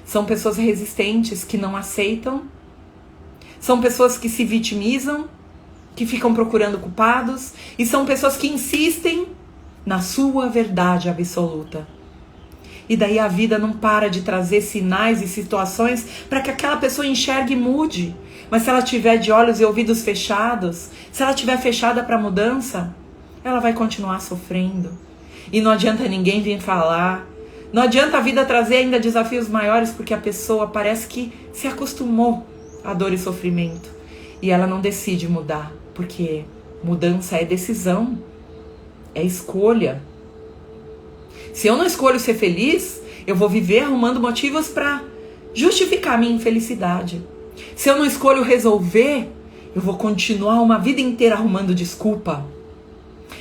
São pessoas resistentes, que não aceitam. São pessoas que se vitimizam, que ficam procurando culpados. E são pessoas que insistem na sua verdade absoluta. E daí a vida não para de trazer sinais e situações para que aquela pessoa enxergue e mude. Mas se ela tiver de olhos e ouvidos fechados, se ela tiver fechada para mudança, ela vai continuar sofrendo. E não adianta ninguém vir falar. Não adianta a vida trazer ainda desafios maiores, porque a pessoa parece que se acostumou a dor e sofrimento. E ela não decide mudar, porque mudança é decisão, é escolha. Se eu não escolho ser feliz, eu vou viver arrumando motivos para justificar minha infelicidade. Se eu não escolho resolver, eu vou continuar uma vida inteira arrumando desculpa.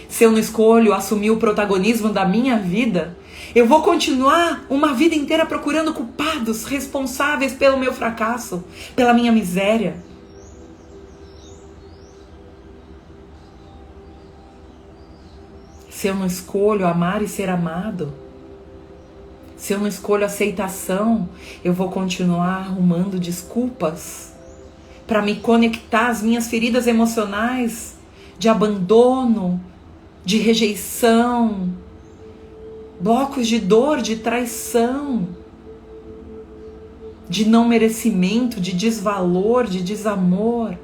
Se eu não escolho assumir o protagonismo da minha vida, eu vou continuar uma vida inteira procurando culpados, responsáveis pelo meu fracasso, pela minha miséria. Se eu não escolho amar e ser amado, se eu não escolho aceitação, eu vou continuar arrumando desculpas para me conectar às minhas feridas emocionais de abandono, de rejeição, blocos de dor, de traição, de não merecimento, de desvalor, de desamor.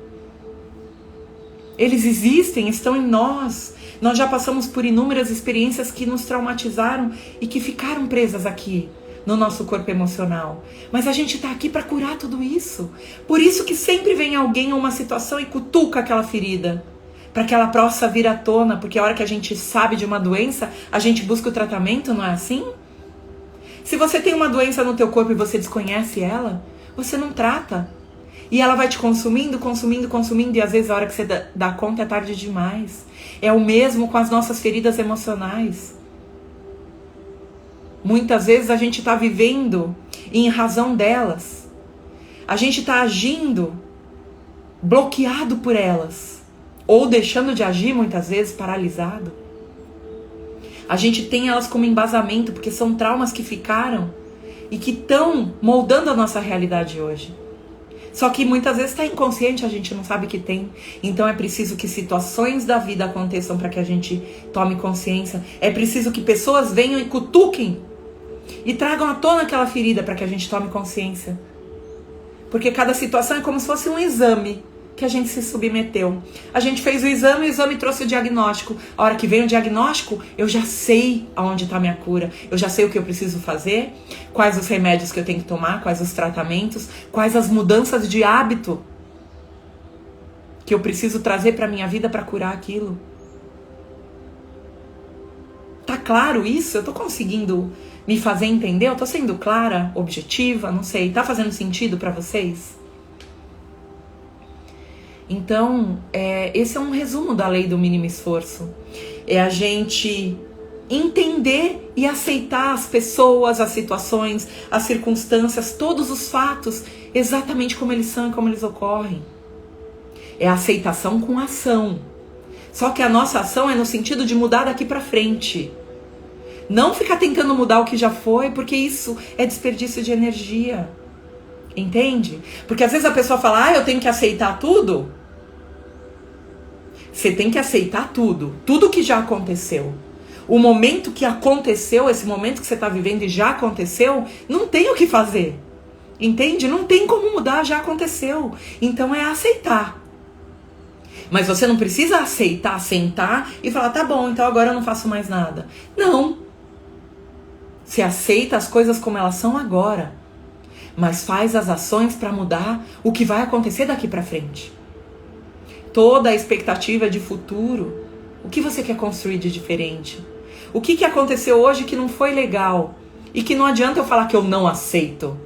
Eles existem, estão em nós. Nós já passamos por inúmeras experiências que nos traumatizaram e que ficaram presas aqui. no nosso corpo emocional. Mas a gente tá aqui para curar tudo isso. Por isso que sempre vem alguém ou uma situação e cutuca aquela ferida, para que ela possa vir à tona, porque a hora que a gente sabe de uma doença, a gente busca o tratamento, não é assim? Se você tem uma doença no teu corpo e você desconhece ela, você não trata. E ela vai te consumindo, consumindo, consumindo, e às vezes a hora que você dá conta é tarde demais. É o mesmo com as nossas feridas emocionais. Muitas vezes a gente está vivendo em razão delas. A gente está agindo bloqueado por elas. Ou deixando de agir, muitas vezes, paralisado. A gente tem elas como embasamento, porque são traumas que ficaram e que estão moldando a nossa realidade hoje. Só que muitas vezes está inconsciente, a gente não sabe que tem. Então é preciso que situações da vida aconteçam para que a gente tome consciência. É preciso que pessoas venham e cutuquem e tragam à tona aquela ferida para que a gente tome consciência. Porque cada situação é como se fosse um exame que a gente se submeteu. A gente fez o exame trouxe o diagnóstico. A hora que vem o diagnóstico, eu já sei aonde está a minha cura. Eu já sei o que eu preciso fazer, quais os remédios que eu tenho que tomar, quais os tratamentos, quais as mudanças de hábito que eu preciso trazer para minha vida para curar aquilo. Tá claro isso? Eu tô conseguindo me fazer entender? Eu tô sendo clara, objetiva? Não sei. Tá fazendo sentido para vocês? Então, esse é um resumo da lei do mínimo esforço. É a gente entender e aceitar as pessoas, as situações, as circunstâncias, todos os fatos, exatamente como eles são e como eles ocorrem. É a aceitação com ação. Só que a nossa ação é no sentido de mudar daqui pra frente. Não ficar tentando mudar o que já foi, porque isso é desperdício de energia. Entende? Porque às vezes a pessoa fala, eu tenho que aceitar tudo. Você tem que aceitar tudo. Tudo que já aconteceu. O momento que aconteceu, esse momento que você está vivendo e já aconteceu, não tem o que fazer. Entende? Não tem como mudar, já aconteceu. Então é aceitar. Mas você não precisa aceitar, sentar e falar, tá bom, então agora eu não faço mais nada. Não. Você aceita as coisas como elas são agora. Mas faz as ações para mudar o que vai acontecer daqui para frente. Toda a expectativa de futuro, o que você quer construir de diferente? O que aconteceu hoje que não foi legal? E que não adianta eu falar que eu não aceito,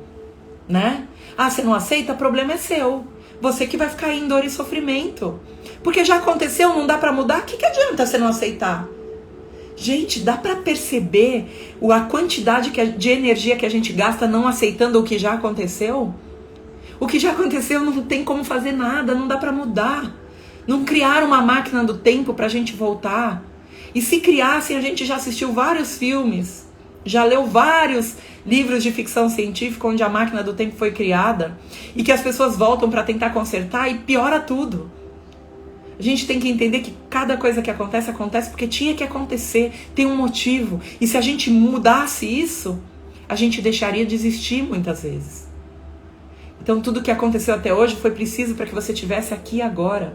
né? Você não aceita? O problema é seu. Você que vai ficar em dor e sofrimento. Porque já aconteceu, não dá para mudar? O que adianta você não aceitar? Gente, dá para perceber a quantidade de energia que a gente gasta não aceitando o que já aconteceu? O que já aconteceu não tem como fazer nada, não dá para mudar. Não criaram uma máquina do tempo pra gente voltar. E se criassem, a gente já assistiu vários filmes, já leu vários livros de ficção científica onde a máquina do tempo foi criada e que as pessoas voltam para tentar consertar e piora tudo. A gente tem que entender que cada coisa que acontece porque tinha que acontecer, tem um motivo. E se a gente mudasse isso, a gente deixaria de existir muitas vezes. Então tudo que aconteceu até hoje foi preciso para que você estivesse aqui agora.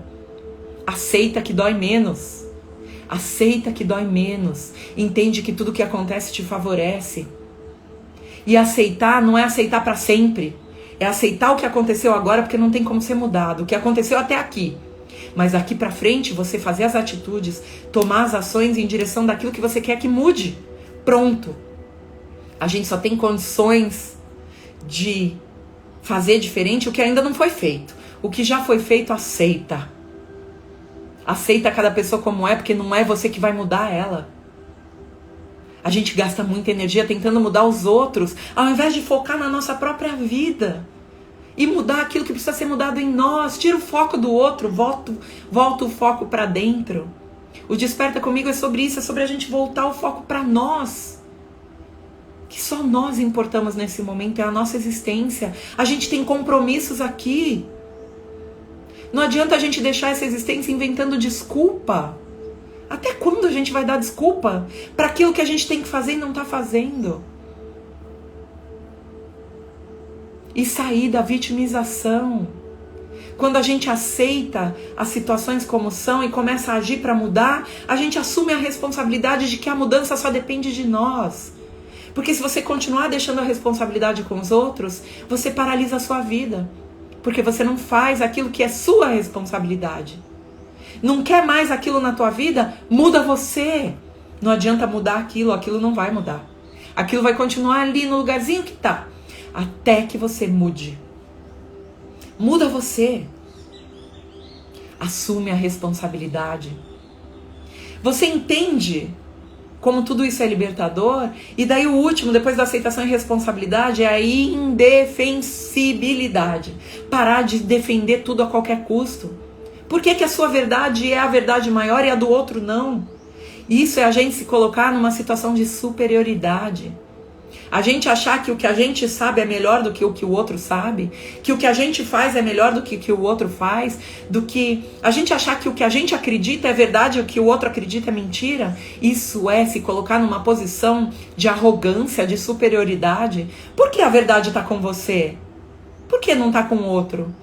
Aceita que dói menos. Aceita que dói menos. Entende que tudo que acontece te favorece. E aceitar não é aceitar para sempre. É aceitar o que aconteceu agora porque não tem como ser mudado. O que aconteceu até aqui. Mas daqui pra frente, você fazer as atitudes, tomar as ações em direção daquilo que você quer que mude. Pronto. A gente só tem condições de fazer diferente o que ainda não foi feito. O que já foi feito, aceita. Aceita cada pessoa como é, porque não é você que vai mudar ela. A gente gasta muita energia tentando mudar os outros, ao invés de focar na nossa própria vida. E mudar aquilo que precisa ser mudado em nós. Tira o foco do outro, volta o foco para dentro. O Desperta Comigo é sobre isso, é sobre a gente voltar o foco para nós. Que só nós importamos nesse momento, é a nossa existência. A gente tem compromissos aqui. Não adianta a gente deixar essa existência inventando desculpa. Até quando a gente vai dar desculpa para aquilo que a gente tem que fazer e não está fazendo? E sair da vitimização. Quando a gente aceita as situações como são e começa a agir para mudar, a gente assume a responsabilidade de que a mudança só depende de nós. Porque se você continuar deixando a responsabilidade com os outros, você paralisa a sua vida. Porque você não faz aquilo que é sua responsabilidade. Não quer mais aquilo na tua vida? Muda você. Não adianta mudar aquilo não vai mudar. Aquilo vai continuar ali no lugarzinho que tá. Até que você mude. Muda você. Assume a responsabilidade. Você entende como tudo isso é libertador? E daí o último, depois da aceitação e responsabilidade, é a indefensibilidade. Parar de defender tudo a qualquer custo. Por que a sua verdade é a verdade maior e a do outro não? Isso é a gente se colocar numa situação de superioridade. A gente achar que o que a gente sabe é melhor do que o outro sabe, que o que a gente faz é melhor do que o que o outro faz, do que a gente achar que o que a gente acredita é verdade e o que o outro acredita é mentira. Isso é se colocar numa posição de arrogância, de superioridade. Por que a verdade está com você? Por que não está com o outro?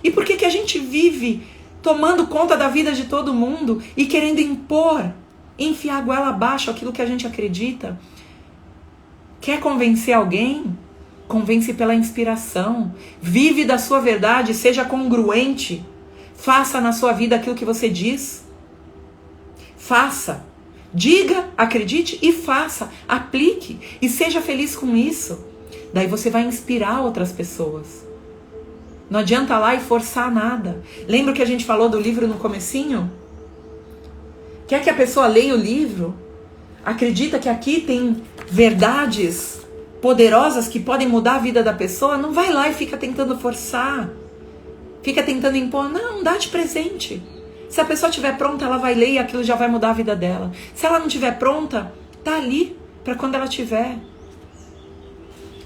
E por que a gente vive tomando conta da vida de todo mundo e querendo impor, enfiar a goela abaixo aquilo que a gente acredita? Quer convencer alguém? Convence pela inspiração. Vive da sua verdade, seja congruente. Faça na sua vida aquilo que você diz. Faça. Diga, acredite e faça. Aplique e seja feliz com isso. Daí você vai inspirar outras pessoas. Não adianta lá e forçar nada. Lembra que a gente falou do livro no comecinho? Quer que a pessoa leia o livro? Acredita que aqui tem verdades poderosas que podem mudar a vida da pessoa? Não vai lá e fica tentando forçar. Fica tentando impor. Não, dá de presente. Se a pessoa estiver pronta, ela vai ler e aquilo já vai mudar a vida dela. Se ela não estiver pronta, tá ali para quando ela tiver.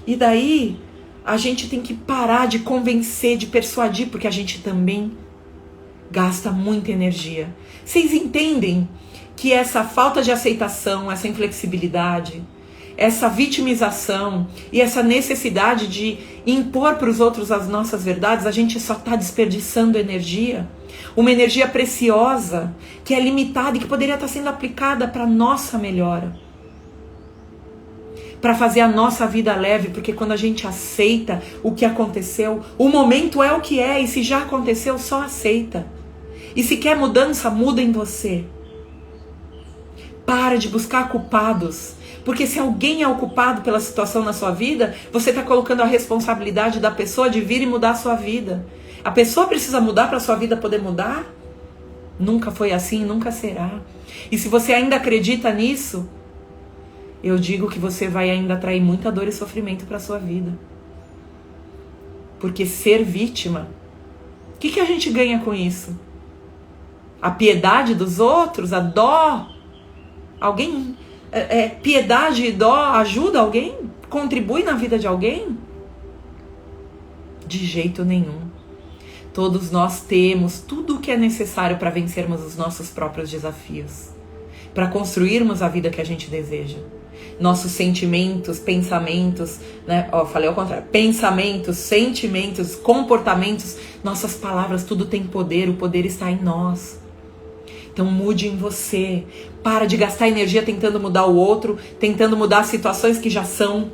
E daí a gente tem que parar de convencer, de persuadir, porque a gente também gasta muita energia. Vocês entendem que essa falta de aceitação, essa inflexibilidade, essa vitimização e essa necessidade de impor para os outros as nossas verdades, a gente só está desperdiçando energia, uma energia preciosa, que é limitada e que poderia estar sendo aplicada para a nossa melhora, para fazer a nossa vida leve, porque quando a gente aceita o que aconteceu, o momento é o que é, e se já aconteceu, só aceita. E se quer mudança, muda em você. Para de buscar culpados, porque se alguém é o culpado pela situação na sua vida, você está colocando a responsabilidade da pessoa de vir e mudar a sua vida. A pessoa precisa mudar para a sua vida poder mudar? Nunca foi assim, nunca será. E se você ainda acredita nisso, eu digo que você vai ainda atrair muita dor e sofrimento para a sua vida. Porque ser vítima, o que a gente ganha com isso? A piedade dos outros, a dó? Alguém, piedade e dó ajuda alguém? Contribui na vida de alguém? De jeito nenhum. Todos nós temos tudo o que é necessário para vencermos os nossos próprios desafios, para construirmos a vida que a gente deseja. Nossos sentimentos, pensamentos, né? Falei ao contrário. Pensamentos, sentimentos, comportamentos, nossas palavras, tudo tem poder, o poder está em nós. Então mude em você. Para de gastar energia tentando mudar o outro, tentando mudar situações que já são.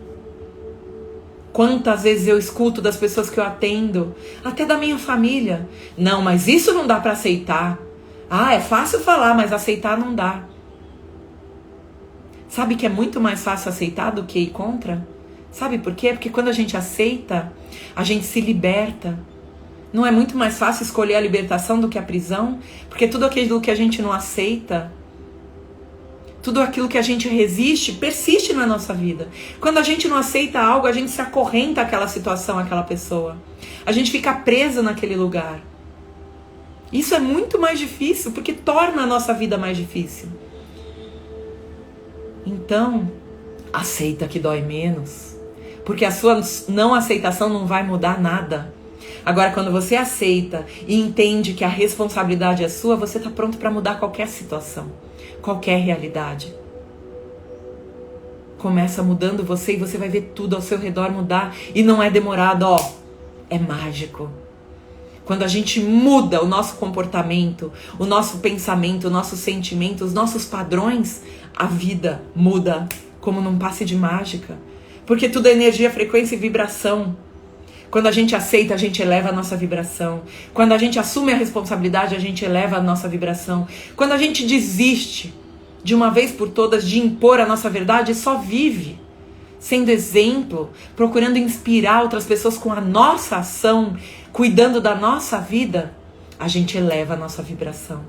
Quantas vezes eu escuto das pessoas que eu atendo, até da minha família. Não, mas isso não dá para aceitar. Ah, é fácil falar, mas aceitar não dá. Sabe que é muito mais fácil aceitar do que ir contra? Sabe por quê? Porque quando a gente aceita, a gente se liberta. Não é muito mais fácil escolher a libertação do que a prisão? Porque tudo aquilo que a gente não aceita, tudo aquilo que a gente resiste, persiste na nossa vida. Quando a gente não aceita algo, a gente se acorrenta àquela situação, àquela pessoa. A gente fica preso naquele lugar. Isso é muito mais difícil, porque torna a nossa vida mais difícil. Então, aceita que dói menos. Porque a sua não aceitação não vai mudar nada. Agora, quando você aceita e entende que a responsabilidade é sua, você está pronto para mudar qualquer situação, qualquer realidade. Começa mudando você e você vai ver tudo ao seu redor mudar. E não é demorado, é mágico. Quando a gente muda o nosso comportamento, o nosso pensamento, o nosso sentimento, os nossos padrões, a vida muda como num passe de mágica. Porque tudo é energia, frequência e vibração. Quando a gente aceita, a gente eleva a nossa vibração. Quando a gente assume a responsabilidade, a gente eleva a nossa vibração. Quando a gente desiste, de uma vez por todas, de impor a nossa verdade, só vive sendo exemplo, procurando inspirar outras pessoas com a nossa ação, cuidando da nossa vida, a gente eleva a nossa vibração.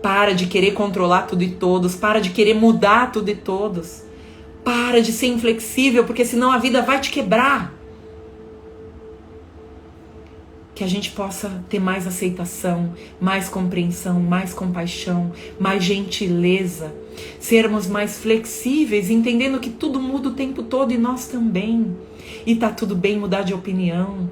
Para de querer controlar tudo e todos, para de querer mudar tudo e todos. Para de ser inflexível, porque senão a vida vai te quebrar. Que a gente possa ter mais aceitação, mais compreensão, mais compaixão, mais gentileza. Sermos mais flexíveis, entendendo que tudo muda o tempo todo e nós também. E tá tudo bem mudar de opinião.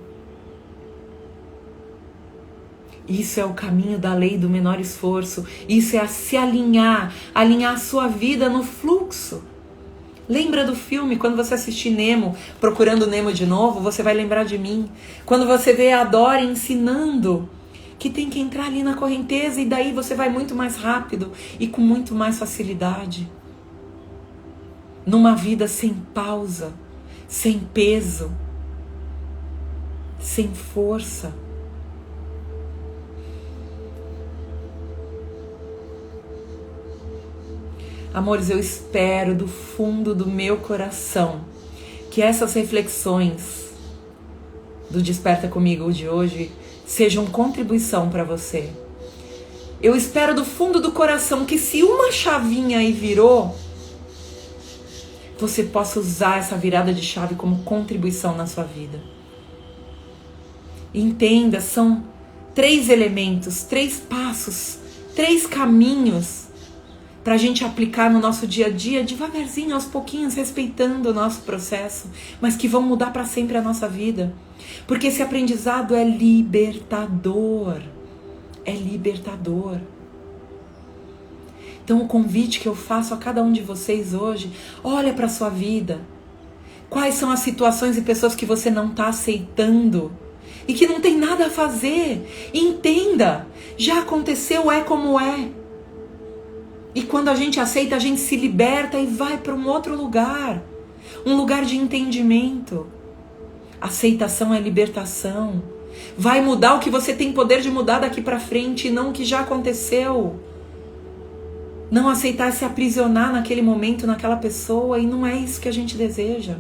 Isso é o caminho da lei do menor esforço. Isso é se alinhar a sua vida no fluxo. Lembra do filme, quando você assistir Nemo, Procurando Nemo de novo, você vai lembrar de mim. Quando você vê a Dory ensinando que tem que entrar ali na correnteza e daí você vai muito mais rápido e com muito mais facilidade. Numa vida sem pausa, sem peso, sem força. Amores, eu espero do fundo do meu coração que essas reflexões do Desperta Comigo de hoje sejam contribuição para você. Eu espero do fundo do coração que se uma chavinha aí virou, você possa usar essa virada de chave como contribuição na sua vida. Entenda, são 3 elementos, 3 passos, 3 caminhos para a gente aplicar no nosso dia a dia, devagarzinho, aos pouquinhos, respeitando o nosso processo, mas que vão mudar para sempre a nossa vida. Porque esse aprendizado é libertador. É libertador. Então o convite que eu faço a cada um de vocês hoje, olha para a sua vida. Quais são as situações e pessoas que você não está aceitando e que não tem nada a fazer? Entenda, já aconteceu, é como é. E quando a gente aceita, a gente se liberta e vai para um outro lugar. Um lugar de entendimento. Aceitação é libertação. Vai mudar o que você tem poder de mudar daqui para frente e não o que já aconteceu. Não aceitar é se aprisionar naquele momento, naquela pessoa, e não é isso que a gente deseja.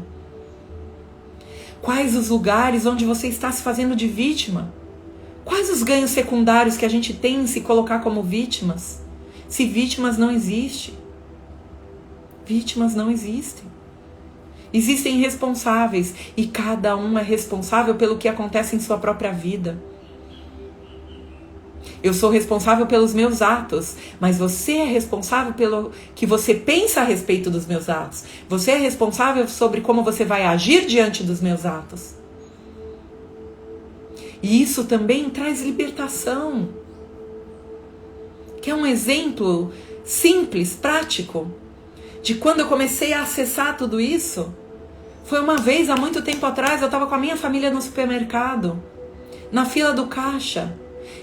Quais os lugares onde você está se fazendo de vítima? Quais os ganhos secundários que a gente tem em se colocar como vítimas? Se vítimas não existem. Vítimas não existem. Existem responsáveis e cada um é responsável pelo que acontece em sua própria vida. Eu sou responsável pelos meus atos, mas você é responsável pelo que você pensa a respeito dos meus atos. Você é responsável sobre como você vai agir diante dos meus atos. E isso também traz libertação. Que é um exemplo simples, prático, de quando eu comecei a acessar tudo isso. Foi uma vez, há muito tempo atrás, eu estava com a minha família no supermercado, na fila do caixa,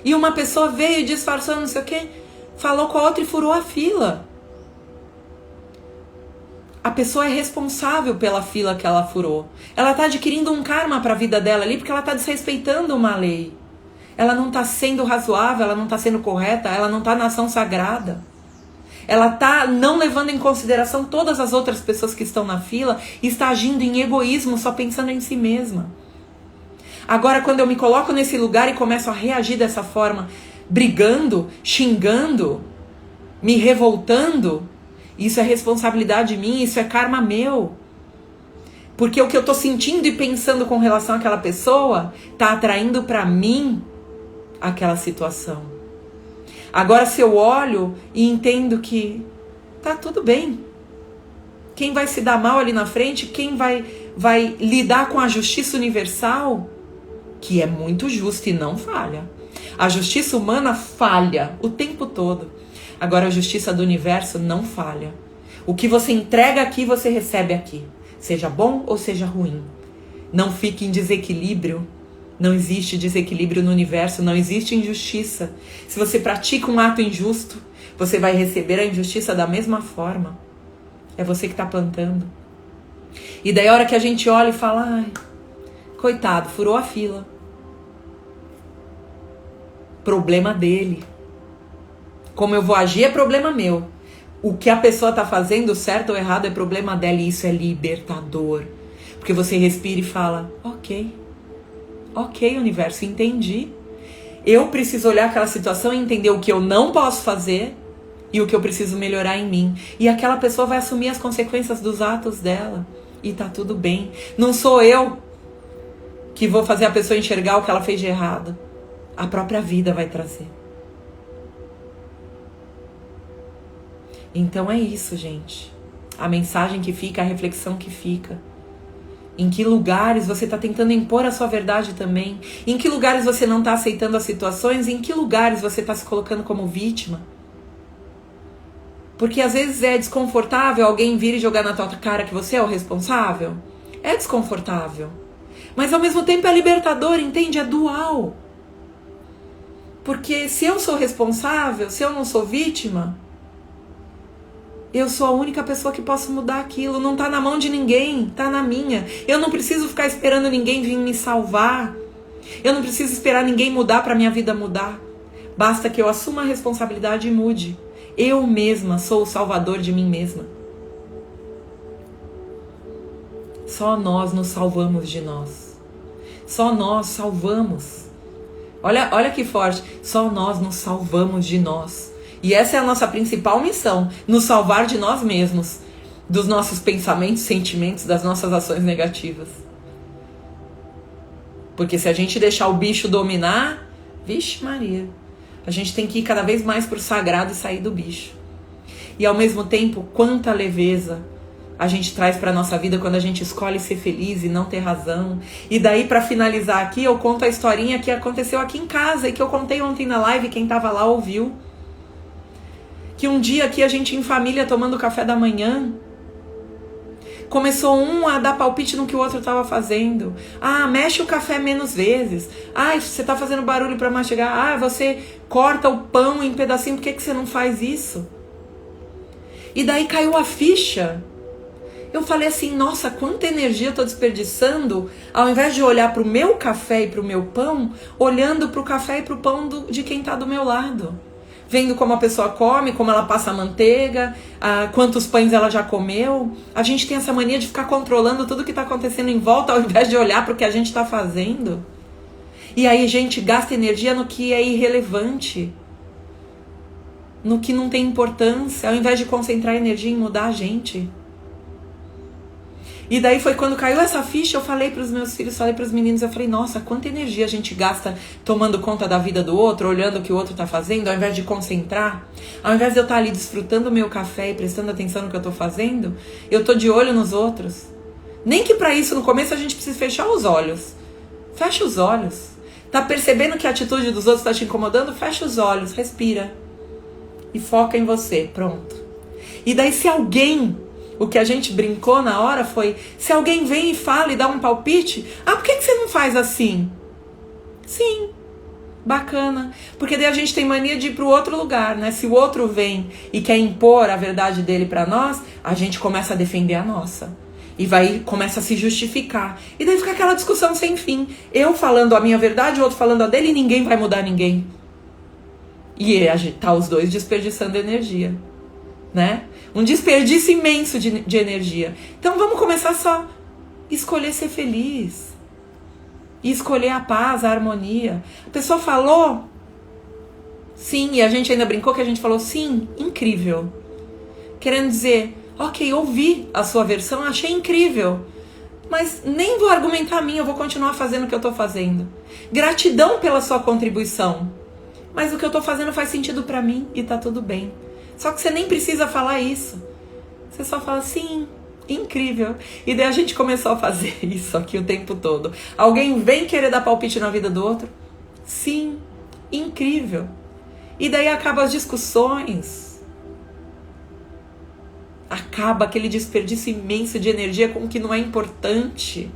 e uma pessoa veio disfarçando, não sei o que, falou com a outra e furou a fila. A pessoa é responsável pela fila que ela furou. Ela está adquirindo um karma para a vida dela ali, porque ela está desrespeitando uma lei. Ela não está sendo razoável, ela não está sendo correta, ela não está na ação sagrada. Ela está não levando em consideração todas as outras pessoas que estão na fila e está agindo em egoísmo, só pensando em si mesma. Agora, quando eu me coloco nesse lugar e começo a reagir dessa forma, brigando, xingando, me revoltando, isso é responsabilidade minha, isso é karma meu. Porque o que eu estou sentindo e pensando com relação àquela pessoa está atraindo para mim aquela situação. Agora, se eu olho e entendo que tá tudo bem, quem vai se dar mal ali na frente, quem vai lidar com a justiça universal, que é muito justa e não falha. A justiça humana falha o tempo todo. Agora, a justiça do universo não falha. O que você entrega aqui, você recebe aqui. Seja bom ou seja ruim. Não fique em desequilíbrio. Não existe desequilíbrio no universo, não existe injustiça. Se você pratica um ato injusto, você vai receber a injustiça da mesma forma. É você que tá plantando. E daí a hora que a gente olha e fala, ai, coitado, furou a fila. Problema dele. Como eu vou agir é problema meu. O que a pessoa tá fazendo, certo ou errado, é problema dela, e isso é libertador. Porque você respira e fala, ok, universo, entendi. Eu preciso olhar aquela situação e entender o que eu não posso fazer e o que eu preciso melhorar em mim. E aquela pessoa vai assumir as consequências dos atos dela. E tá tudo bem. Não sou eu que vou fazer a pessoa enxergar o que ela fez de errado. A própria vida vai trazer. Então é isso, gente. A mensagem que fica, a reflexão que fica. Em que lugares você está tentando impor a sua verdade também? Em que lugares você não está aceitando as situações? Em que lugares você está se colocando como vítima? Porque às vezes é desconfortável alguém vir e jogar na tua cara que você é o responsável. É desconfortável. Mas ao mesmo tempo é libertador, entende? É dual. Porque se eu sou responsável, se eu não sou vítima, eu sou a única pessoa que posso mudar aquilo. Não tá na mão de ninguém, tá na minha. Eu não preciso ficar esperando ninguém vir me salvar. Eu não preciso esperar ninguém mudar para minha vida mudar. Basta que eu assuma a responsabilidade e mude. Eu mesma sou o salvador de mim mesma. Só nós nos salvamos de nós. Só nós salvamos. Olha que forte. Só nós nos salvamos de nós. E essa é a nossa principal missão. Nos salvar de nós mesmos. Dos nossos pensamentos, sentimentos, das nossas ações negativas. Porque se a gente deixar o bicho dominar, vixe Maria, a gente tem que ir cada vez mais pro sagrado e sair do bicho. E ao mesmo tempo, quanta leveza a gente traz pra nossa vida quando a gente escolhe ser feliz e não ter razão. E daí, pra finalizar aqui, eu conto a historinha que aconteceu aqui em casa e que eu contei ontem na live, quem tava lá ouviu. Que um dia aqui a gente em família tomando café da manhã, começou um a dar palpite no que o outro estava fazendo. Ah, mexe o café menos vezes. Ah, você está fazendo barulho para mastigar. Ah, você corta o pão em pedacinho. Por que você não faz isso? E daí caiu a ficha. Eu falei assim, nossa, quanta energia eu estou desperdiçando, ao invés de olhar para o meu café e para o meu pão, olhando para o café e para o pão de quem está do meu lado. Vendo como a pessoa come, como ela passa a manteiga, quantos pães ela já comeu. A gente tem essa mania de ficar controlando tudo que está acontecendo em volta, ao invés de olhar para o que a gente está fazendo. E aí a gente gasta energia no que é irrelevante, no que não tem importância, ao invés de concentrar energia em mudar a gente. E daí foi quando caiu essa ficha, eu falei para os meus filhos, falei para os meninos, eu falei, nossa, quanta energia a gente gasta tomando conta da vida do outro, olhando o que o outro está fazendo, ao invés de concentrar, ao invés de eu estar ali desfrutando o meu café e prestando atenção no que eu estou fazendo, eu estou de olho nos outros. Nem que para isso, no começo, a gente precisa fechar os olhos. Fecha os olhos. Tá percebendo que a atitude dos outros está te incomodando? Fecha os olhos, respira. E foca em você, pronto. E daí se alguém... O que a gente brincou na hora foi, se alguém vem e fala e dá um palpite, por que você não faz assim? Sim, bacana. Porque daí a gente tem mania de ir pro outro lugar, né? Se o outro vem e quer impor a verdade dele pra nós, a gente começa a defender a nossa. E começa a se justificar. E daí fica aquela discussão sem fim. Eu falando a minha verdade, o outro falando a dele, e ninguém vai mudar ninguém. E a gente tá os dois desperdiçando energia, né? Um desperdício imenso de energia. Então vamos começar só. Escolher ser feliz. E escolher a paz, a harmonia. A pessoa falou, sim, e a gente ainda brincou que a gente falou, sim, incrível. Querendo dizer, ok, ouvi a sua versão, achei incrível. Mas nem vou argumentar a minha, eu vou continuar fazendo o que eu tô fazendo. Gratidão pela sua contribuição. Mas o que eu tô fazendo faz sentido pra mim e tá tudo bem. Só que você nem precisa falar isso. Você só fala, sim, incrível. E daí a gente começou a fazer isso aqui o tempo todo. Alguém vem querer dar palpite na vida do outro? Sim, incrível. E daí acabam as discussões. Acaba aquele desperdício imenso de energia com o que não é importante.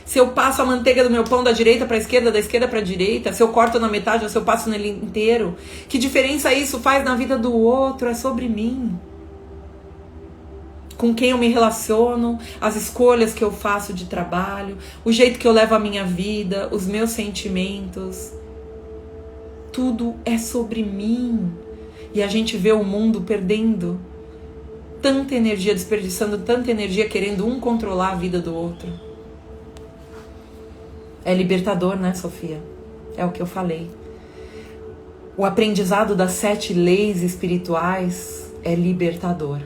Se eu passo a manteiga do meu pão da direita para a esquerda, da esquerda para a direita, se eu corto na metade ou se eu passo nele inteiro, que diferença isso faz na vida do outro? É sobre mim. com quem eu me relaciono, as escolhas que eu faço de trabalho, o jeito que eu levo a minha vida, os meus sentimentos. Tudo é sobre mim. E a gente vê o mundo perdendo tanta energia, desperdiçando tanta energia, querendo um controlar a vida do outro. É libertador, né, Sofia? É o que eu falei. O aprendizado das 7 leis espirituais é libertador.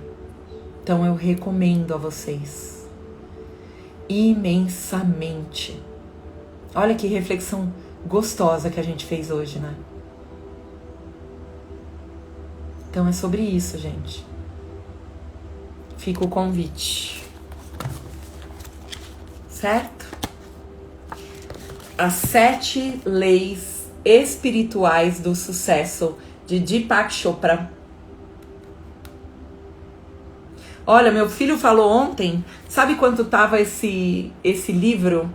Então eu recomendo a vocês imensamente. Olha que reflexão gostosa que a gente fez hoje, né? Então é sobre isso, gente. Fica o convite. Certo? As 7 leis espirituais do sucesso de Deepak Chopra. Olha, meu filho falou ontem, sabe quanto tava esse livro?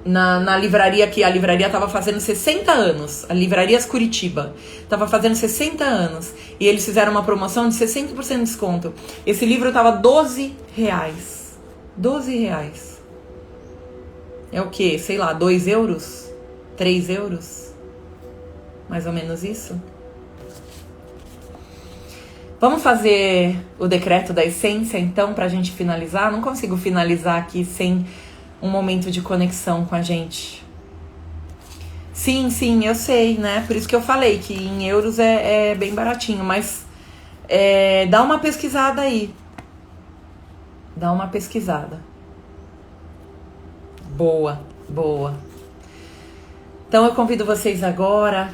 Na livraria, que a livraria tava fazendo 60 anos, a Livrarias Curitiba, tava fazendo 60 anos, e eles fizeram uma promoção de 60% de desconto. Esse livro tava R$12. R$12. É o quê? Sei lá, 2 euros? 3 euros? Mais ou menos isso. Vamos fazer o decreto da essência, então, pra gente finalizar? Não consigo finalizar aqui sem um momento de conexão com a gente. Sim, eu sei, né? Por isso que eu falei que em euros é bem baratinho, mas dá uma pesquisada aí. Dá uma pesquisada. Boa. Então eu convido vocês agora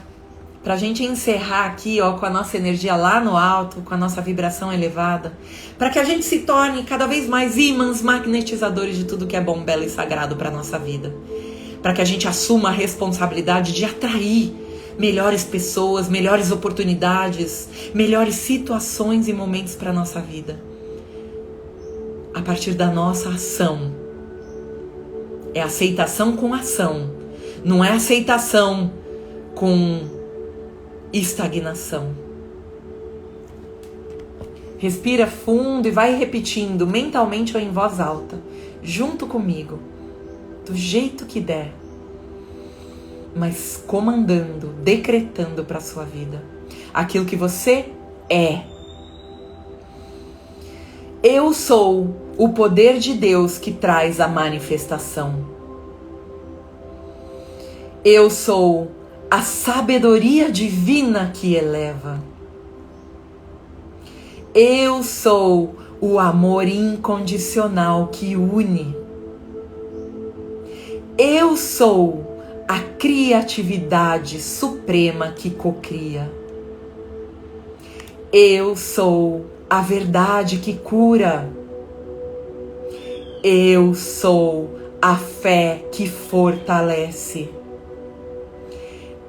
pra gente encerrar aqui, ó, com a nossa energia lá no alto, com a nossa vibração elevada, para que a gente se torne cada vez mais ímãs magnetizadores de tudo que é bom, belo e sagrado para nossa vida. Para que a gente assuma a responsabilidade de atrair melhores pessoas, melhores oportunidades, melhores situações e momentos para nossa vida. A partir da nossa ação. É aceitação com ação. Não é aceitação com estagnação. Respira fundo e vai repetindo mentalmente ou em voz alta, junto comigo, do jeito que der, mas comandando, decretando para sua vida aquilo que você é. Eu sou o poder de Deus que traz a manifestação. Eu sou a sabedoria divina que eleva. Eu sou o amor incondicional que une. Eu sou a criatividade suprema que cocria. Eu sou a verdade que cura. Eu sou a fé que fortalece.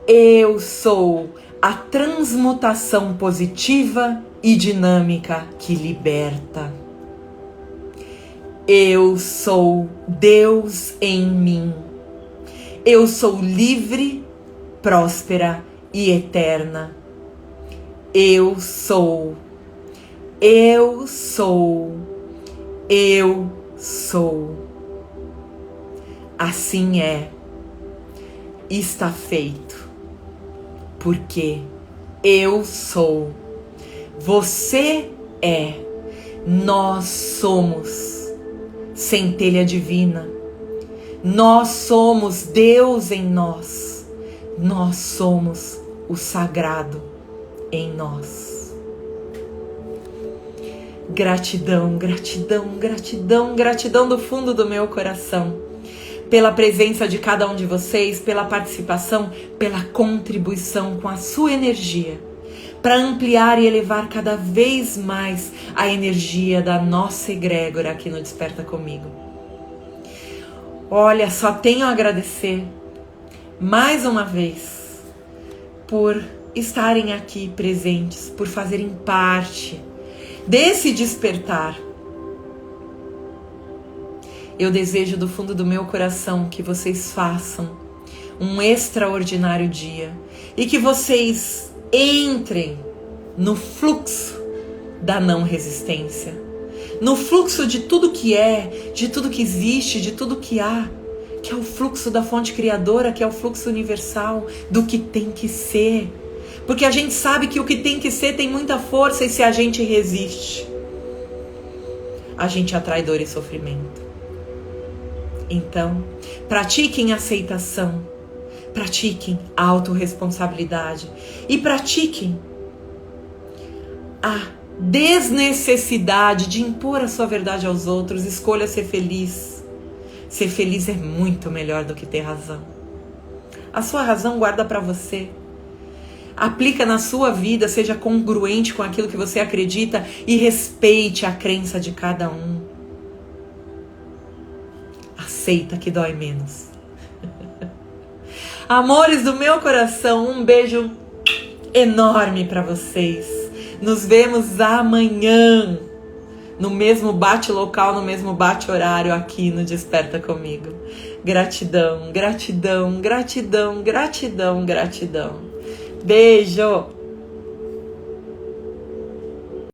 Eu sou a transmutação positiva e dinâmica que liberta. Eu sou Deus em mim. Eu sou livre, próspera e eterna. Eu sou. Eu sou. Eu sou. Assim é. Está feito. Porque eu sou, você é, nós somos centelha divina, nós somos Deus em nós, nós somos o sagrado em nós. Gratidão, gratidão, gratidão, gratidão do fundo do meu coração. Pela presença de cada um de vocês, pela participação, pela contribuição com a sua energia, para ampliar e elevar cada vez mais a energia da nossa egrégora aqui no Desperta Comigo. Olha, só tenho a agradecer mais uma vez por estarem aqui presentes, por fazerem parte desse despertar. Eu desejo do fundo do meu coração que vocês façam um extraordinário dia e que vocês entrem no fluxo da não resistência, no fluxo de tudo que é, de tudo que existe, de tudo que há, que é o fluxo da fonte criadora, que é o fluxo universal do que tem que ser. Porque a gente sabe que o que tem que ser tem muita força, e se a gente resiste, a gente atrai dor e sofrimento. Então, pratiquem aceitação, pratiquem a autorresponsabilidade e pratiquem a desnecessidade de impor a sua verdade aos outros. Escolha ser feliz. Ser feliz é muito melhor do que ter razão. A sua razão guarda para você. Aplica na sua vida, seja congruente com aquilo que você acredita e respeite a crença de cada um. Aceita que dói menos. Amores do meu coração, um beijo enorme para vocês. Nos vemos amanhã, no mesmo bate-local, no mesmo bate-horário aqui no Desperta Comigo. Gratidão, gratidão, gratidão, gratidão, gratidão. Beijo!